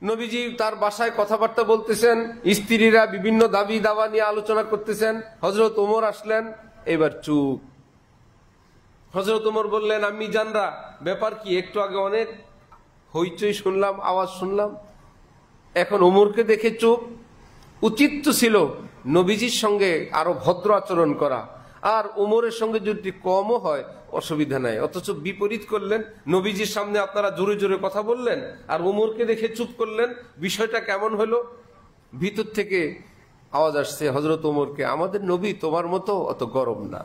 নবীজি তার বাসায় কথাবার্তা বলতেছেন, স্ত্রীরা বিভিন্ন দাবি দাওয়া নিয়ে আলোচনা করতেছেন। হযরত ওমর আসলেন, এবার চুপ। হযরত ওমর বললেন, আম্মি জানরা, ব্যাপার কি? একটু আগে অনেক হইচই শুনলাম, আওয়াজ শুনলাম, এখন ওমরকে দেখে চুপ। উচিত তো ছিল নবীজির সঙ্গে আরো ভদ্র আচরণ করা, আর ওমরের সঙ্গে যদি কমও হয় অসুবিধা নাই। অথচ বিপরীত করলেন, নবীজির সামনে আপনারা জোরে জোরে কথা বললেন আর ওমরকে দেখে চুপ করলেন। বিষয়টা কেমন হলো? ভিতর থেকে আওয়াজ আসছে হযরত ওমরকে, আমাদের নবী তোমার মতো অত গরম না,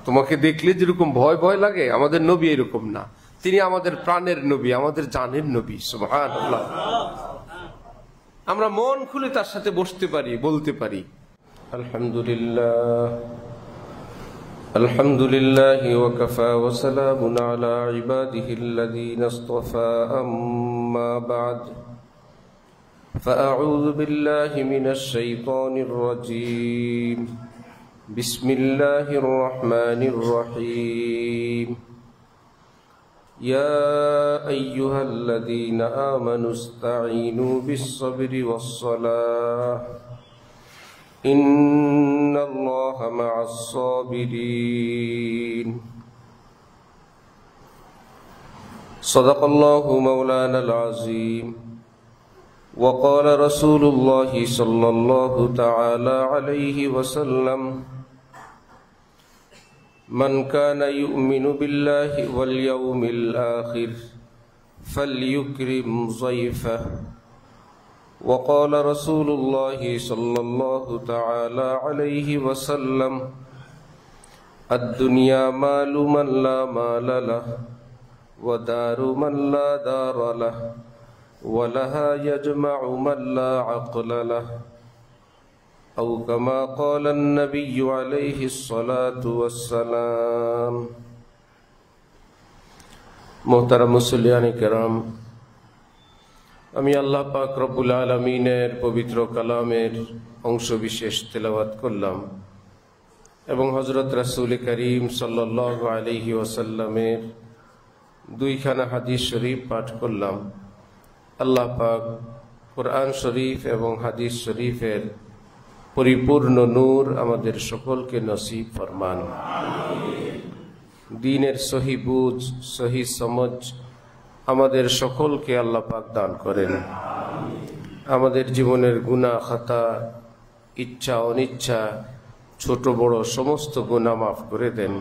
তোমাকে দেখলে যেরকম ভয় ভয় লাগে, আমাদের নবী এরকম না, তিনি আমাদের প্রাণের নবী, আমাদের জানের নবী। সুবহানাল্লাহ। আমরা মন খুলে তার সাথে বসতে পারি, বলতে পারি আলহামদুলিল্লাহ, আলহামদুলিল্লাহ ওয়া কাফা ওয়া সালামুন আলা ইবাদিহিল্লাযীনা ইসতাফা, আম্মা বা'দ, ফাআউযু বিল্লাহি মিনাশ শাইতানির রাজীম, বিসমিল্লাহির রহমানির রহিম। يا أيها الذين آمنوا استعينوا بالصبر والصلاة إن الله مع الصابرين صدق الله مولانا العظيم وقال رسول الله صلى الله تعالى عليه وسلم من كان يؤمن بالله واليوم الآخر فليكرم ضيفه وقال رسول الله صلى الله تعالى عليه وسلم الدنيا مال من لا مال له ودار من لا دار له ولها يجمع من لا عقل له أو كما قال النبي عليه الصلاة والسلام। মোহতারাম মুসল্লিয়ানে কেরাম, আমি আল্লাহ পাক রব্বুল আলামিনের পবিত্র কালামের অংশ বিশেষ তেলাওয়াত করলাম এবং হযরত রাসূল করিম সাল্লাল্লাহু আলাইহি ওয়াসাল্লামের দুইখানা হাদিস শরীফ পাঠ করলাম। আল্লাহ পাক কোরআন শরীফ এবং হাদিস শরীফের পরিপূর্ণ নূর আমাদের সকলকে নসিব ফরমান। দ্বীনের সহি বুঝ, সহি সমঝ আমাদের সকলকে আল্লাহ পাক দান করেন। আমাদের জীবনের গুনাহ খাতা, ইচ্ছা অনিচ্ছা, ছোট বড় সমস্ত গুনাহ মাফ করে দেন।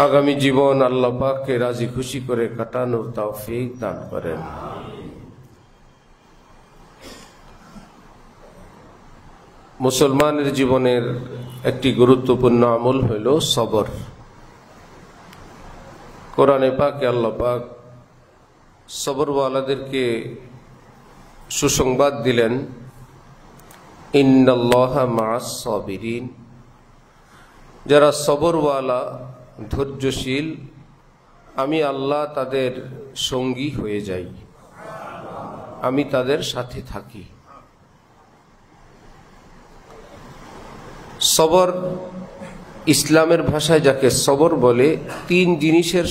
আগামী জীবন আল্লাহ পাককে রাজি খুশি করে কাটানোর তৌফিক দান করেন। মুসলমানের জীবনের একটি গুরুত্বপূর্ণ আমল হইল সবর। কোরআনে পাকে আল্লাহ পাক সবরওয়ালাদেরকে সুসংবাদ দিলেন, ইন্নাল্লাহা মা'আস সাবিরিন, যারা সবরওয়ালা, ধৈর্যশীল, আমি আল্লাহ তাদের সঙ্গী হয়ে যাই, আমি তাদের সাথে থাকি। সবর ইসলামের ভাষায় যাকে সবর বলে, তিন জিনিসের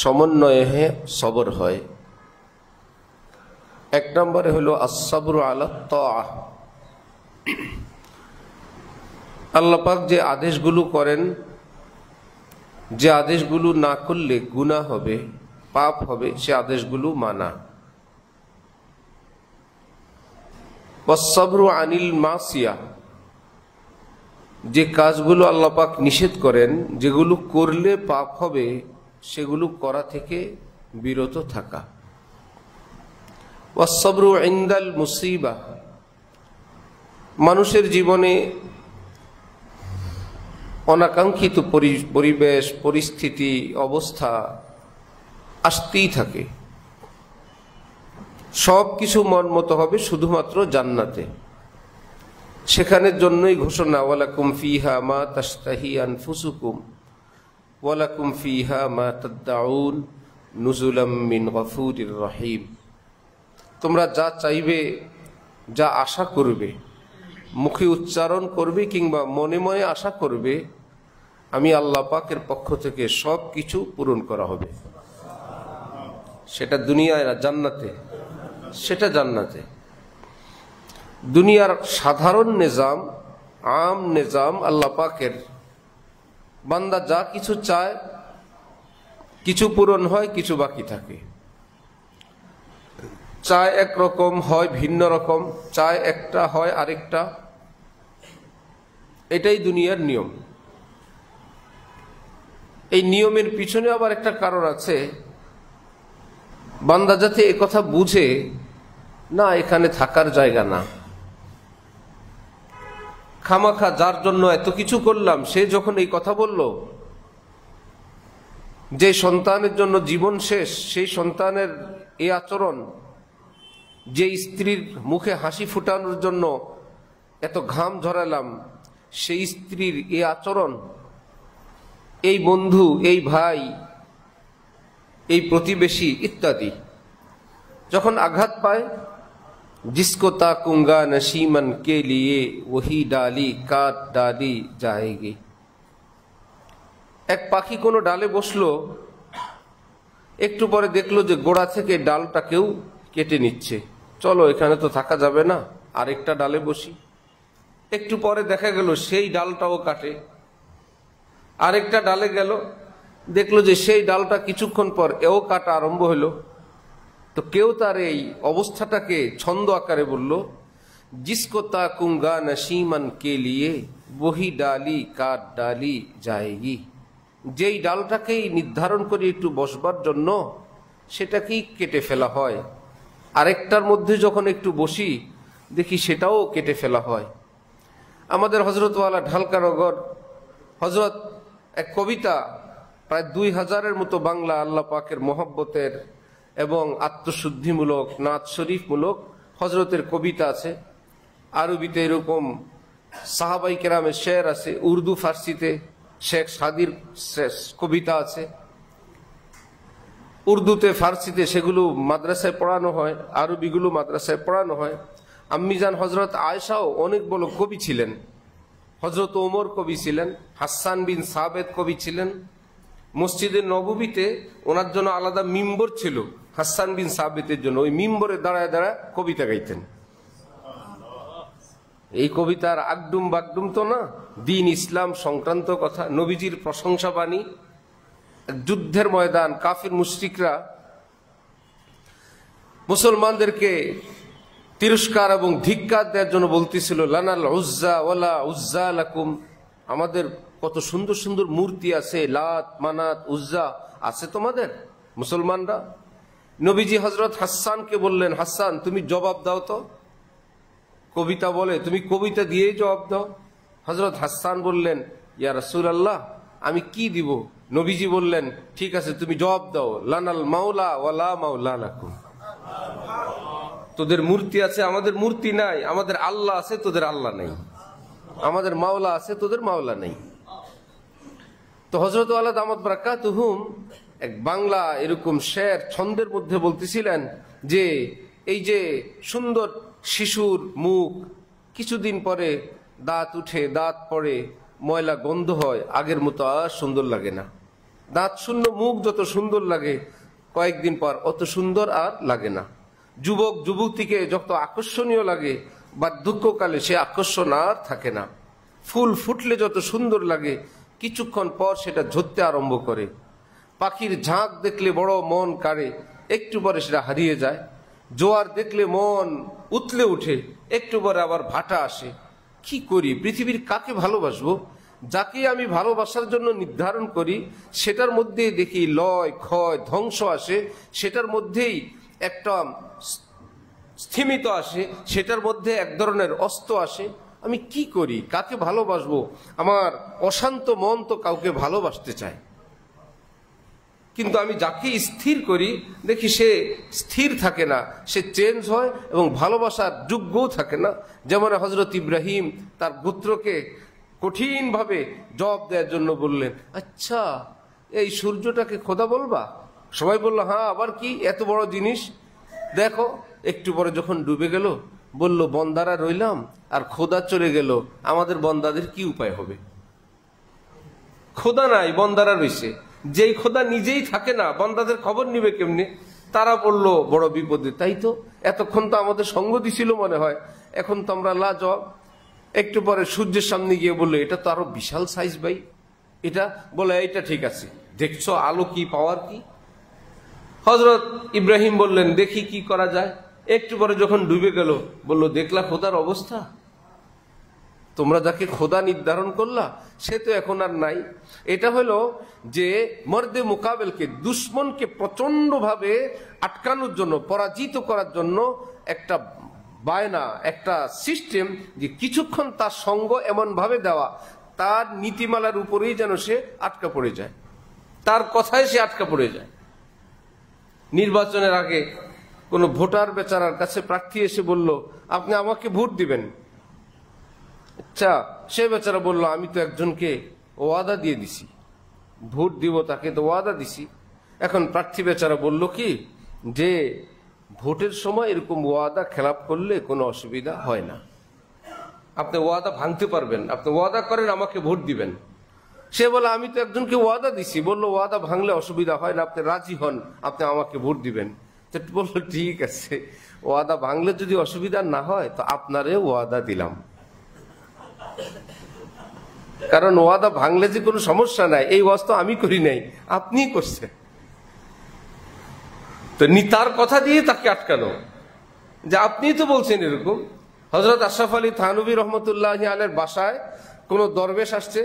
সমন্বয়ে সবর হয়। এক নম্বরে হলো আস-সাবরু আলা তাআহ, আল্লাহ পাক যে আদেশগুলো করেন, যে আদেশগুলো না করলে গুনাহ হবে, পাপ হবে, সে আদেশগুলো মানা। ওয়াস-সাবরু আনিল মাসিয়া, যে কাজগুলো আল্লাহ পাক নিষেধ করেন, যেগুলো করলে পাপ হবে, সেগুলো করা থেকে বিরত থাকা। ওয়াস-সাবরু ইনদাল মুসিবা, মানুষের জীবনে অনাকাঙ্ক্ষিত পরিবেশ, পরিস্থিতি, অবস্থা আসতেই থাকে, সব কিছু মন মতো হবে শুধুমাত্র জান্নাতে। সেখানের জন্যই ঘোষণা, ওয়ালাকুম ফিহা মা তাশতাহি আনফুসুকুম ওয়ালাকুম ফিহা মা তাদউন নুজুলাম মিন গফুরির রহিম। তোমরা যা চাইবে, যা আশা করবে, মুখে উচ্চারণ করবে কিংবা মনে মনে আশা করবে, আমি আল্লাহ পাকের পক্ষ থেকে সব কিছু পূরণ করা হবে। সেটা দুনিয়ায় না, জান্নাতে। সেটা জান্নাতে। দুনিয়ার সাধারণ নিজাম, আম নিজাম, আল্লাহ পাকের বান্দা যা কিছু চায় কিছু পূরণ হয়, কিছু বাকি থাকে। চায় একরকম, হয় ভিন্ন রকম, চায় একটা, হয় আরেকটা। এটাই দুনিয়ার নিয়ম। এই নিয়মের পিছনে আবার একটা কারণ আছে, বান্দা যাতে একথা বুঝে না এখানে থাকার জায়গা না। খামাখা যার জন্য এত কিছু করলাম, সে যখন এই কথা বলল, যে সন্তানের জন্য জীবন শেষ, সেই সন্তানের এই আচরণ, যে স্ত্রীর মুখে হাসি ফুটানোর জন্য এত ঘাম ঝরালাম, সেই স্ত্রীর এই আচরণ, এই বন্ধু, এই ভাই, এই প্রতিবেশী ইত্যাদি যখন আঘাত পায়, जिसको ताकूंगा नशीमन के लिए वही डाली काट डाली जाएगी। এক পাখি কোনো ডালে বসলো, একটু পরে দেখলো যে গোড়া থেকে ডালটা কেউ কেটে নিচ্ছে। চলো, এখানে তো থাকা যাবে না, আরেকটা ডালে বসি। একটু পরে দেখা গেল সেই ডালটাও কাটে। আরেকটা ডালে গেল, দেখলো যে সেই ডালটা কিছুক্ষণ পর এও কাটা আরম্ভ হলো। তো কেউ তার এই অবস্থাটাকে ছন্দ আকারে বলল, जिसको ताकूंगा नशीमन के लिए वही डाली काट डाली जाएगी। যেই ডালটাকেই নির্ধারণ করে একটু বসবার জন্য, সেটাকেই কেটে ফেলা হয়। আরেকটার মধ্যে যখন একটু বসি, দেখি সেটাও কেটে ফেলা হয়। আমাদের হজরতওয়ালা ঢালকানগর হজরত এক কবিতা, প্রায় 2000-এর মতো বাংলা আল্লাহ পাকের মহব্বতের এবং আত্মশুদ্ধিমূলক, নাত শরীফমূলক হজরতের কবিতা আছে। আরবিতে এরকম সাহাবাই কেরামের শের আছে, উর্দু ফার্সিতে শেখ সাদির কবিতা আছে, উর্দুতে ফার্সিতে সেগুলো মাদ্রাসায় পড়ানো হয়, আরবিগুলো মাদ্রাসায় পড়ানো হয়। আম্মিজান হজরত আয়েশাও অনেক বড় কবি ছিলেন। হজরত ওমর কবি ছিলেন, হাসান বিন সাবেদ কবি ছিলেন। মসজিদের নববীতে ওনার জন্য আলাদা মিম্বর ছিল, হাসান বিন সাবেতের জন্য। ওই মিম্বরে দাঁড়ায় দাঁড়ায় কবিতা গাইতেন। এই কবিতার আগডুম বাগডুম তো না, দিন ইসলাম সংক্রান্ত কথা, নবীজির প্রশংসা বাণী। যুদ্ধের ময়দান, কাফির মুশরিকরা মুসলমানদেরকে তিরস্কার এবং ধিক্কার দেওয়ার জন্য বলতেছিল, লানাল উজ্জা ওয়ালা উজ্জা লাকুম। আমাদের কত সুন্দর সুন্দর মূর্তি আছে, লাত মানাত উজ্জা আছে তোমাদের মুসলমানরা। নবীজি হজরত হাসানকে বললেন, হাসান তুমি জবাব দাও তো। কবিতা বলে, তুমি কবিতা দিয়েই জবাব দাও। হজরত হাসান বললেন, ইয়া রাসূলুল্লাহ আমি কি দিব? নবীজি বললেন, ঠিক আছে তুমি জবাব দাও, লানাল মাওলা ওয়ালা মাওলা লাকুম। তোদের মূর্তি আছে, আমাদের মূর্তি নাই। আমাদের আল্লাহ আছে, তোদের আল্লাহ নেই। আমাদের মাওলা আছে, তোদের মাওলা নেই। তো হযরত আলা দামাত বারাকাতুহুম এক বাংলা এরকম শের ছন্দের মধ্যে বলতেছিলেন যে এই যে সুন্দর শিশুর মুখ, কিছুদিন পরে দাঁত উঠে, দাঁত পড়ে, ময়লা গন্ধ হয়, আগের মতো আর সুন্দর লাগে না। দাঁত শূন্য মুখ যত সুন্দর লাগে, কয়েকদিন পর অত সুন্দর আর লাগে না। যুবক যুবতীকে যত আকর্ষণীয় লাগে, বার্ধক্যকালে সে আকর্ষণ আর থাকে না। ফুল ফুটলে যত সুন্দর লাগে, কিছুক্ষণ পর সেটা ঝরতে আরম্ভ করে। পাখির ঝাঁক দেখলে বড় মন কাড়ে, একটু পরে সেটা হারিয়ে যায়। জোয়ার দেখলে মন উতলে উঠে, একটু পরে আবার ভাটা আসে। কি করি? পৃথিবীর কাকে ভালোবাসবো? যাকে আমি ভালোবাসার জন্য নির্ধারণ করি, সেটার মধ্যে দেখি লয় ক্ষয় ধ্বংস আসে, সেটার মধ্যেই একটা স্থিমিত আসে, সেটার মধ্যে এক ধরনের অস্ত আসে। আমি কি করি? কাকে ভালোবাসবো? আমার অশান্ত মন তো কাউকে ভালোবাসতে চায়, কিন্তু আমি যাকে স্থির করি দেখি সে স্থির থাকে না, সে চেঞ্জ হয় এবং ভালোবাসার যোগ্যও থাকে না। যেমন হজরত ইব্রাহিম তার গোত্রকে কঠিনভাবে জবাব দেওয়ার জন্য বললেন, আচ্ছা এই সূর্যটাকে খোদা বলবা? সবাই বলল হ্যাঁ, আবার কি এত বড় জিনিস? দেখো একটু পরে যখন ডুবে গেল, বলল বন্দারা রইলাম আর খোদা চলে গেল, আমাদের বন্দাদের কি উপায় হবে? খোদা নাই, বন্দারা রয়েছে। যেই খোদা নিজেই থাকে না, বন্দাদের খবর নিবে কেমনে? তারা পড়লো বড় বিপদে। তাই তো এতক্ষণ তো আমাদের সঙ্গ দিছিল মনে হয়, এখন তো আমরা লাজবাব। একটু পরে সূর্যের সামনে গিয়ে বললো, এটা তো আরো বিশাল সাইজ ভাই। এটা বলে, এটা ঠিক আছে, দেখছো আলো কি, পাওয়ার কি? হযরত ইব্রাহিম বললেন, দেখি কি করা যায়। একটু পরে যখন ডুবে গেল, বললো, দেখলা খোদার অবস্থা? তোমরা যাকে খোদা নির্ধারণ করলা সে তো এখন আর নাই। এটা হলো যে মর্দে মোকাবেলকে, দুশ্মনকে প্রচন্ড ভাবে আটকানোর জন্য, পরাজিত করার জন্য একটা বায়না, একটা সিস্টেম, যে কিছুক্ষণ তার সঙ্গ এমন ভাবে দেওয়া, তার নীতিমালার উপরেই যেন সে আটকা পড়ে যায়, তার কথায় সে আটকা পড়ে যায়। নির্বাচনের আগে কোন ভোটার বেচারার কাছে প্রার্থী এসে বলল, আপনি আমাকে ভোট দিবেন। আচ্ছা, সে বেচারা বলল, আমি তো একজনকে ওয়াদা দিয়ে দিছি, ভোট দিব, তাকে তো ওয়াদা দিছি। এখন প্রার্থী বেচারা বলল কি, যে ভোটের সময় এরকম ওয়াদা খেলাপ করলে কোনো অসুবিধা হয় না, আপনি ওয়াদা ভাঙতে পারবেন, আপনি ওয়াদা করেন আমাকে ভোট দিবেন। সে বলে, আমি তো একজনকে ওয়াদা দিছি, বললো ওয়াদা ভাঙলে অসুবিধা হয় না, আপনি রাজি হন, আপনি আমাকে ভোট দিবেন। তো বললো, ঠিক আছে, ওয়াদা ভাঙলে যদি অসুবিধা না হয় তো আপনারে ওয়াদা দিলাম, কারণ ওয়াদা ভাঙলে যে কোনো সমস্যা নাই, এই ওয়াজ তো আমি করি নাই, আপনি করছেন। তো তার কথা দিয়ে তাকে আটকানো, যে আপনি তো বলছেন এরকম। হযরত আশরাফ আলী থানভী রহমতুল্লাহ আলাইহির বাসায় কোন দরবেশ আসছে,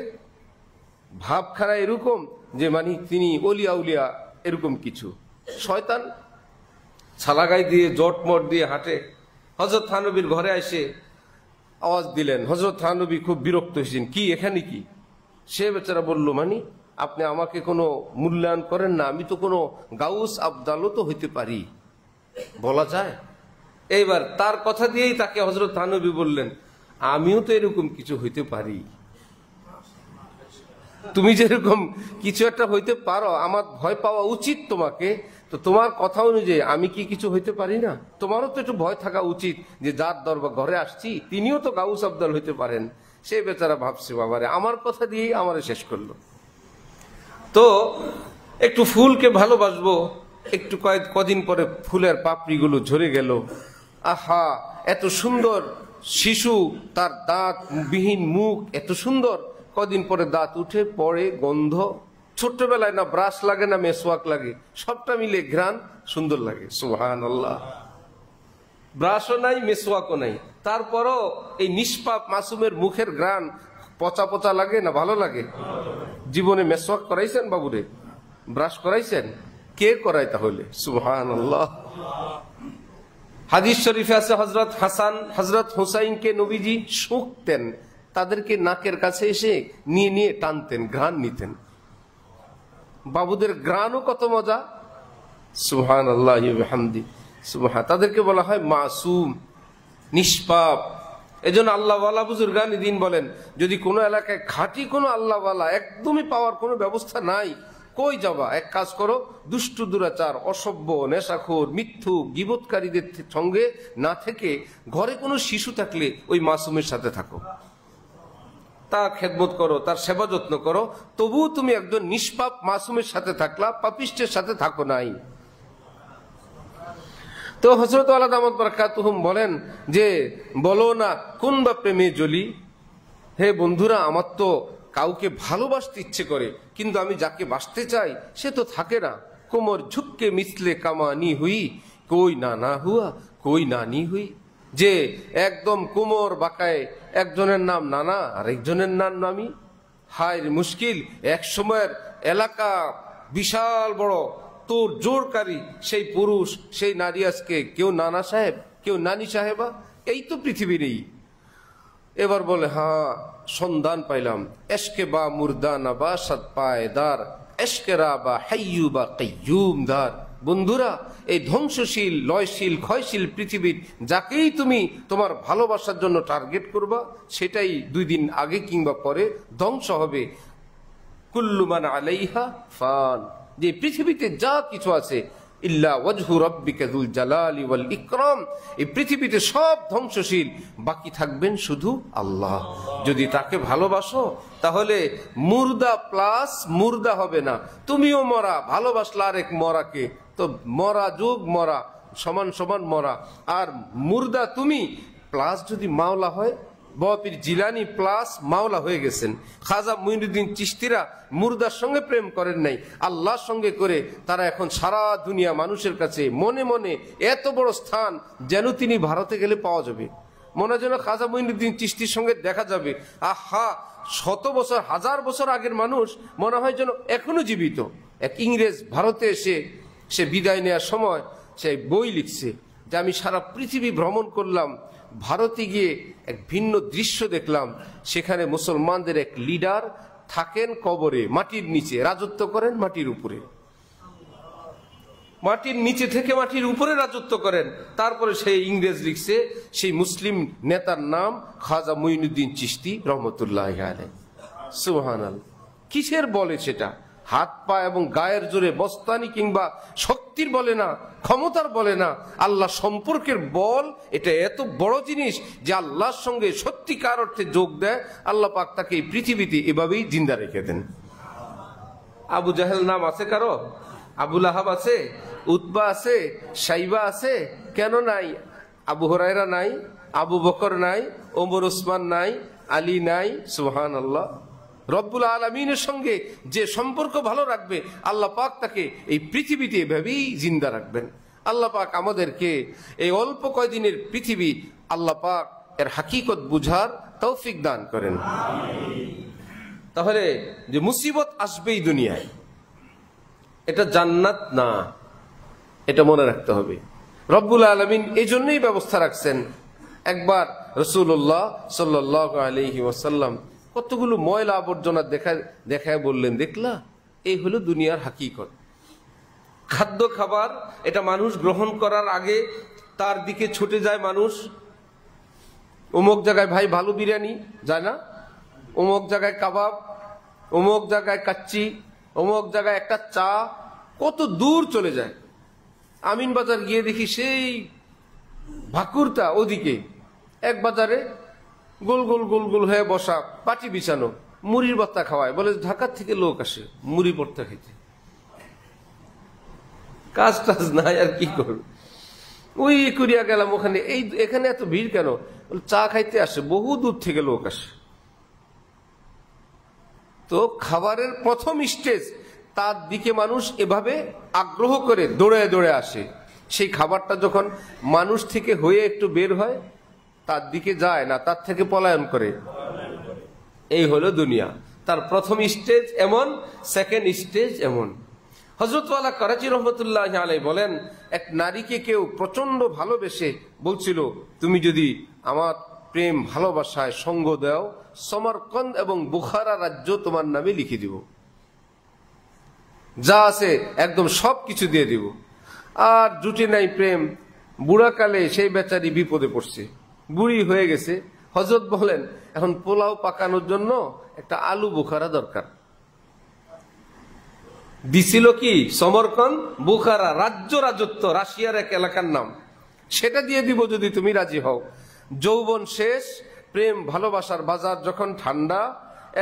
ভাবখানা এরকম যে মানে তিনি ওলিয়া উলিয়া এরকম কিছু। শয়তান ছালাগাই দিয়ে জটমট দিয়ে হাঁটে। হযরত থানভীর ঘরে এসে আওয়াজ দিলেন। হযরত থানভী খুব বিরক্ত হয়েছেন, কি এখানে কি? সে বেচারা বলল, মানে আপনি আমাকে কোনো মূল্যায়ন করেন না, আমি তো কোনো গাউস আবদালও তো হইতে পারি, বলা যায়। এইবার তার কথা দিয়েই তাকে হযরত থানভী বললেন, আমিও তো এরকম কিছু হইতে পারি, তুমি যেরকম কিছু একটা হইতে পারো, আমার ভয় পাওয়া উচিত তোমাকে। তো তোমার কথা অনুযায়ী আমি কি কিছু হইতে পারি না? তোমারও তো একটু ভয় থাকা উচিত, যে যার দরবার ঘরে আসছি তিনিও তো গাউস আবদাল হইতে পারেন। সে বেচারা ভাবছে, বাবারে আমার কথা দিয়েই আমারে শেষ করলো। তো একটু ফুলকে ভালোবাসবো, একটু কদিন পরে ফুলের পাপড়িগুলো ঝরে গেল। আহা, এত সুন্দর শিশু, তার দাঁত বিহীন মুখ এত সুন্দর, কদিন পরে দাঁত উঠে পড়ে, গন্ধ। ছোট্টবেলায় না ব্রাশ লাগে না মেসওয়াক লাগে, সবটা মিলে ঘ্রাণ সুন্দর লাগে। সুবহানাল্লাহ, ব্রাশও নাই মেসওয়াকও নাই, তারপরও এই নিষ্পাপ মাসুমের মুখের ঘ্রাণ পচা পচা লাগে না ভালো লাগে? জীবনে মেসওয়াক করাইছেন বাবুরে? ব্রাশ করাইছেন? কে করায় তাহলে? সুবহানাল্লাহ। হাদিস শরীফে আছে, হযরত হাসান হযরত হুসাইনকে নবীজি শুঁকতেন, তাদেরকে নাকের কাছে এসে নিয়ে নিয়ে টানতেন, ঘ্রাণ নিতেন। বাবুদের ঘ্রাণও কত মজা। সুবহানাল্লাহি ওয়া বিহামদি। সুবহান। তাদেরকে বলা হয় মাসুম, নিষ্পাপ। এজন্য আল্লাহওয়ালা বুজুর্গান দিন বলেন, যদি কোনো এলাকায় খাঁটি কোনো আল্লাহওয়ালা একদমই পাওয়ার কোনো ব্যবস্থা নাই, কই যাবা? এক কাজ করো, দুষ্টু দুরাচার, অসভ্য, নেশাখোর, মিথ্যুক, গীবতকারীদের সঙ্গে না থেকে ঘরে কোনো শিশু থাকলে ওই মাসুমের সাথে থাকো, তার খেদমত করো, তার সেবা যত্ন করো, তবুও তুমি একজন নিষ্পাপ মাসুমের সাথে থাকলা, পাপিষ্টের সাথে থাকো নাই। তো হযরত আলা দামাত বারাকাতুহুম বলেন যে, বলো না কোন বা প্রেমে জ্বলি। হে বন্ধুরা, আমার তো কাউকে ভালোবাসতে ইচ্ছে করে, কিন্তু আমি যাকে বাসতে চাই সে তো থাকে না। কোমর ঝুঁককে মিছলে কামানি হুই, কই না না হুয়া, কই নানি হুই। যে একদম কোমর বাঁকায়, একজনের নাম নানা আর একজনের নাম নামি। হায় মুশকিল, এক সময়ের এলাকা বিশাল বড় তোর জোরকারী সেই পুরুষ, সেই নারী আজকে কেউ নানা সাহেব, কেউ নানি সাহেবা, এই তো পৃথিবীর। এবার বলে, হ্যাঁ সন্ধান পাইলাম, এশকে বা মুর্দানা বা সাত পায়দার, এশকেরা বা হাইয়ু বা কাইয়ুম দার। বন্ধুরা, এই ধ্বংসশীল, লয়শীল, ক্ষয়শীল পৃথিবীর যাকেই তুমি তোমার ভালোবাসার জন্য টার্গেট করবা, সেটাই 2 দিন আগে কিংবা পরে ধ্বংস হবে। কুল্লু মান আলাইহা ফান। যে পৃথিবীতে যা কিছু আছে ইল্লা ওয়াজহু রাব্বিকা যুল জালালি ওয়াল ইকরাম। এই পৃথিবীতে সব ধ্বংসশীল, বাকি থাকবেন শুধু আল্লাহ। যদি তাকে ভালোবাসো তাহলে মুর্দা প্লাস মুর্দা হবে না, তুমিও মরা, ভালোবাসলা আরেক মরাকে, তো মরা যোগ মরা সমান সমান মরা। আর মুর্দা তুমি প্লাস যদি মাওলা হয়, বাপীর জিলানি প্লাস মাওলা হয়ে গেছেন। খাজা মুঈনুদ্দিন চিশতিরা মুর্দার সঙ্গে প্রেম করেন নাই, আল্লাহর সঙ্গে করে তারা এখন সারা দুনিয়া মানুষের কাছে মনে মনে এত বড় স্থান, যেন তিনি ভারতে গেলে পাওয়া যাবে। মনে যেন খাজা মুঈনুদ্দিন চিশতির সঙ্গে দেখা যাবে। আহা, শত বছর হাজার বছর আগের মানুষ মনে হয় যেন এখনো জীবিত। এক ইংরেজ ভারতে এসে সে বিদায় নেওয়ার সময় সে বই লিখছে যে আমি সারা পৃথিবী ভ্রমণ করলাম, ভারতে গিয়ে এক ভিন্ন দৃশ্য দেখলাম। সেখানে মুসলমানদের এক লিডার থাকেন কবরে, মাটির নিচে রাজত্ব করেন, মাটির উপরে, মাটির নিচে থেকে মাটির উপরে রাজত্ব করেন। তারপরে সেই ইংরেজ লিখছে সেই মুসলিম নেতার নাম খাজা মুঈনুদ্দিন চিশতি রহমতুল্লাহ আলাইহি। সুবহানাল্লাহ। কিসের বলে সেটা? হাত পা এবং গায়ের জোরে, বস্তানি কিংবা শক্তির বলে না, ক্ষমতার বলে না, আল্লাহ সম্পর্কের বল। এটা এত বড় জিনিস যে আল্লাহর সঙ্গে সত্যিকার অর্থে যোগ দেয়। আল্লাহ পাক তাকে এই পৃথিবীতে এভাবেই জিন্দা রেখে দেন। আবু জাহেল নাম আছে কারো? আবু লাহাব আছে, উতবা আছে, সাইবা আছে? কেন নাই? আবু হুরায়রা নাই, আবু বকর নাই, ওমর ওসমান নাই, আলী নাই। সুবহানাল্লাহ। রব্বুল আলামিনের সঙ্গে যে সম্পর্ক ভালো রাখবে, আল্লাহ পাক তাকে এই পৃথিবীতে এভাবেই জিন্দা রাখবেন। আল্লাহ পাক আমাদেরকে এই অল্প কয়দিনের পৃথিবী আল্লাহ পাক এর হাকিকত বুঝার তৌফিক দান করেন। তাহলে যে মুসিবত আসবেই দুনিয়ায়, এটা জান্নাত না, এটা মনে রাখতে হবে। রব্বুল আলামিন এই জন্যই ব্যবস্থা রাখছেন। একবার রাসূলুল্লাহ সাল্লাল্লাহু আলাইহি ওয়াসাল্লাম কতগুলো ময়লা আবর্জনা দেখায় বললেন, দেখলা, এই হলো দুনিয়ার হাকিকত। খাদ্য খাবার এটা মানুষ গ্রহণ করার আগে তার দিকে ছুটে যায় মানুষ। অমুক জায়গায় ভাই ভালো বিরিয়ানি যায় না, অমুক জায়গায় কাবাব, অমুক জায়গায় কাচ্চি, অমুক জায়গায় একটা চা, কত দূর চলে যায়। আমিন বাজার গিয়ে দেখি সেই ভাকুরটা ওদিকে, এক বাজারে গোল গোল গোল গোল হয়ে বসা, পাটি বিছানো, মুড়ির ভর্তা খাওয়ায়, বলে ঢাকার থেকে লোক আসে মুড়ি ভর্তা খেতে। কাজ টাজ নাই, আর কি করবে। ওই কুরিয়া গেলাম ওখানে, এখানে এত ভিড় কেন? চা খাইতে আসে, বহু দূর থেকে লোক আসে। তো খাবারের প্রথম স্টেজ, তার দিকে মানুষ এভাবে আগ্রহ করে দৌড়ে দৌড়ে আসে। সেই খাবারটা যখন মানুষ থেকে হয়ে একটু বের হয়, তার দিকে যায় না, তার থেকে পলায়ন করে। এই হলো দুনিয়া। তার প্রথম স্টেজ এমন, সেকেন্ড স্টেজ এমন। হযরত ওয়ালা করাচি রহমতুল্লাহ আলাইহি বলেন, এক নারীকে কেউ প্রচন্ড ভালোবেসে বলছিল, তুমি যদি আমার প্রেম ভালোবাসায় সঙ্গ দাও, সমরকন্দ এবং বুখারা রাজ্য তোমার নামে লিখে দিব, যা আছে একদম সব কিছু দিয়ে দিব। আর জুটে নাই প্রেম, বুড়াকালে সেই বেচারি বিপদে পড়ছে, বুড়ি হয়ে গেছে। হযরত বলেন, এখন পোলাও পাকানোর জন্য একটা আলু বুখারা দরকার। দিছিল কি? সমরকন্দ, বুখারা, রাজত্ব, রাশিয়ার এক এলাকার নাম, সেটা দিয়ে দিব যদি তুমি রাজি হও। যৌবন শেষ, প্রেম ভালোবাসার বাজার যখন ঠান্ডা,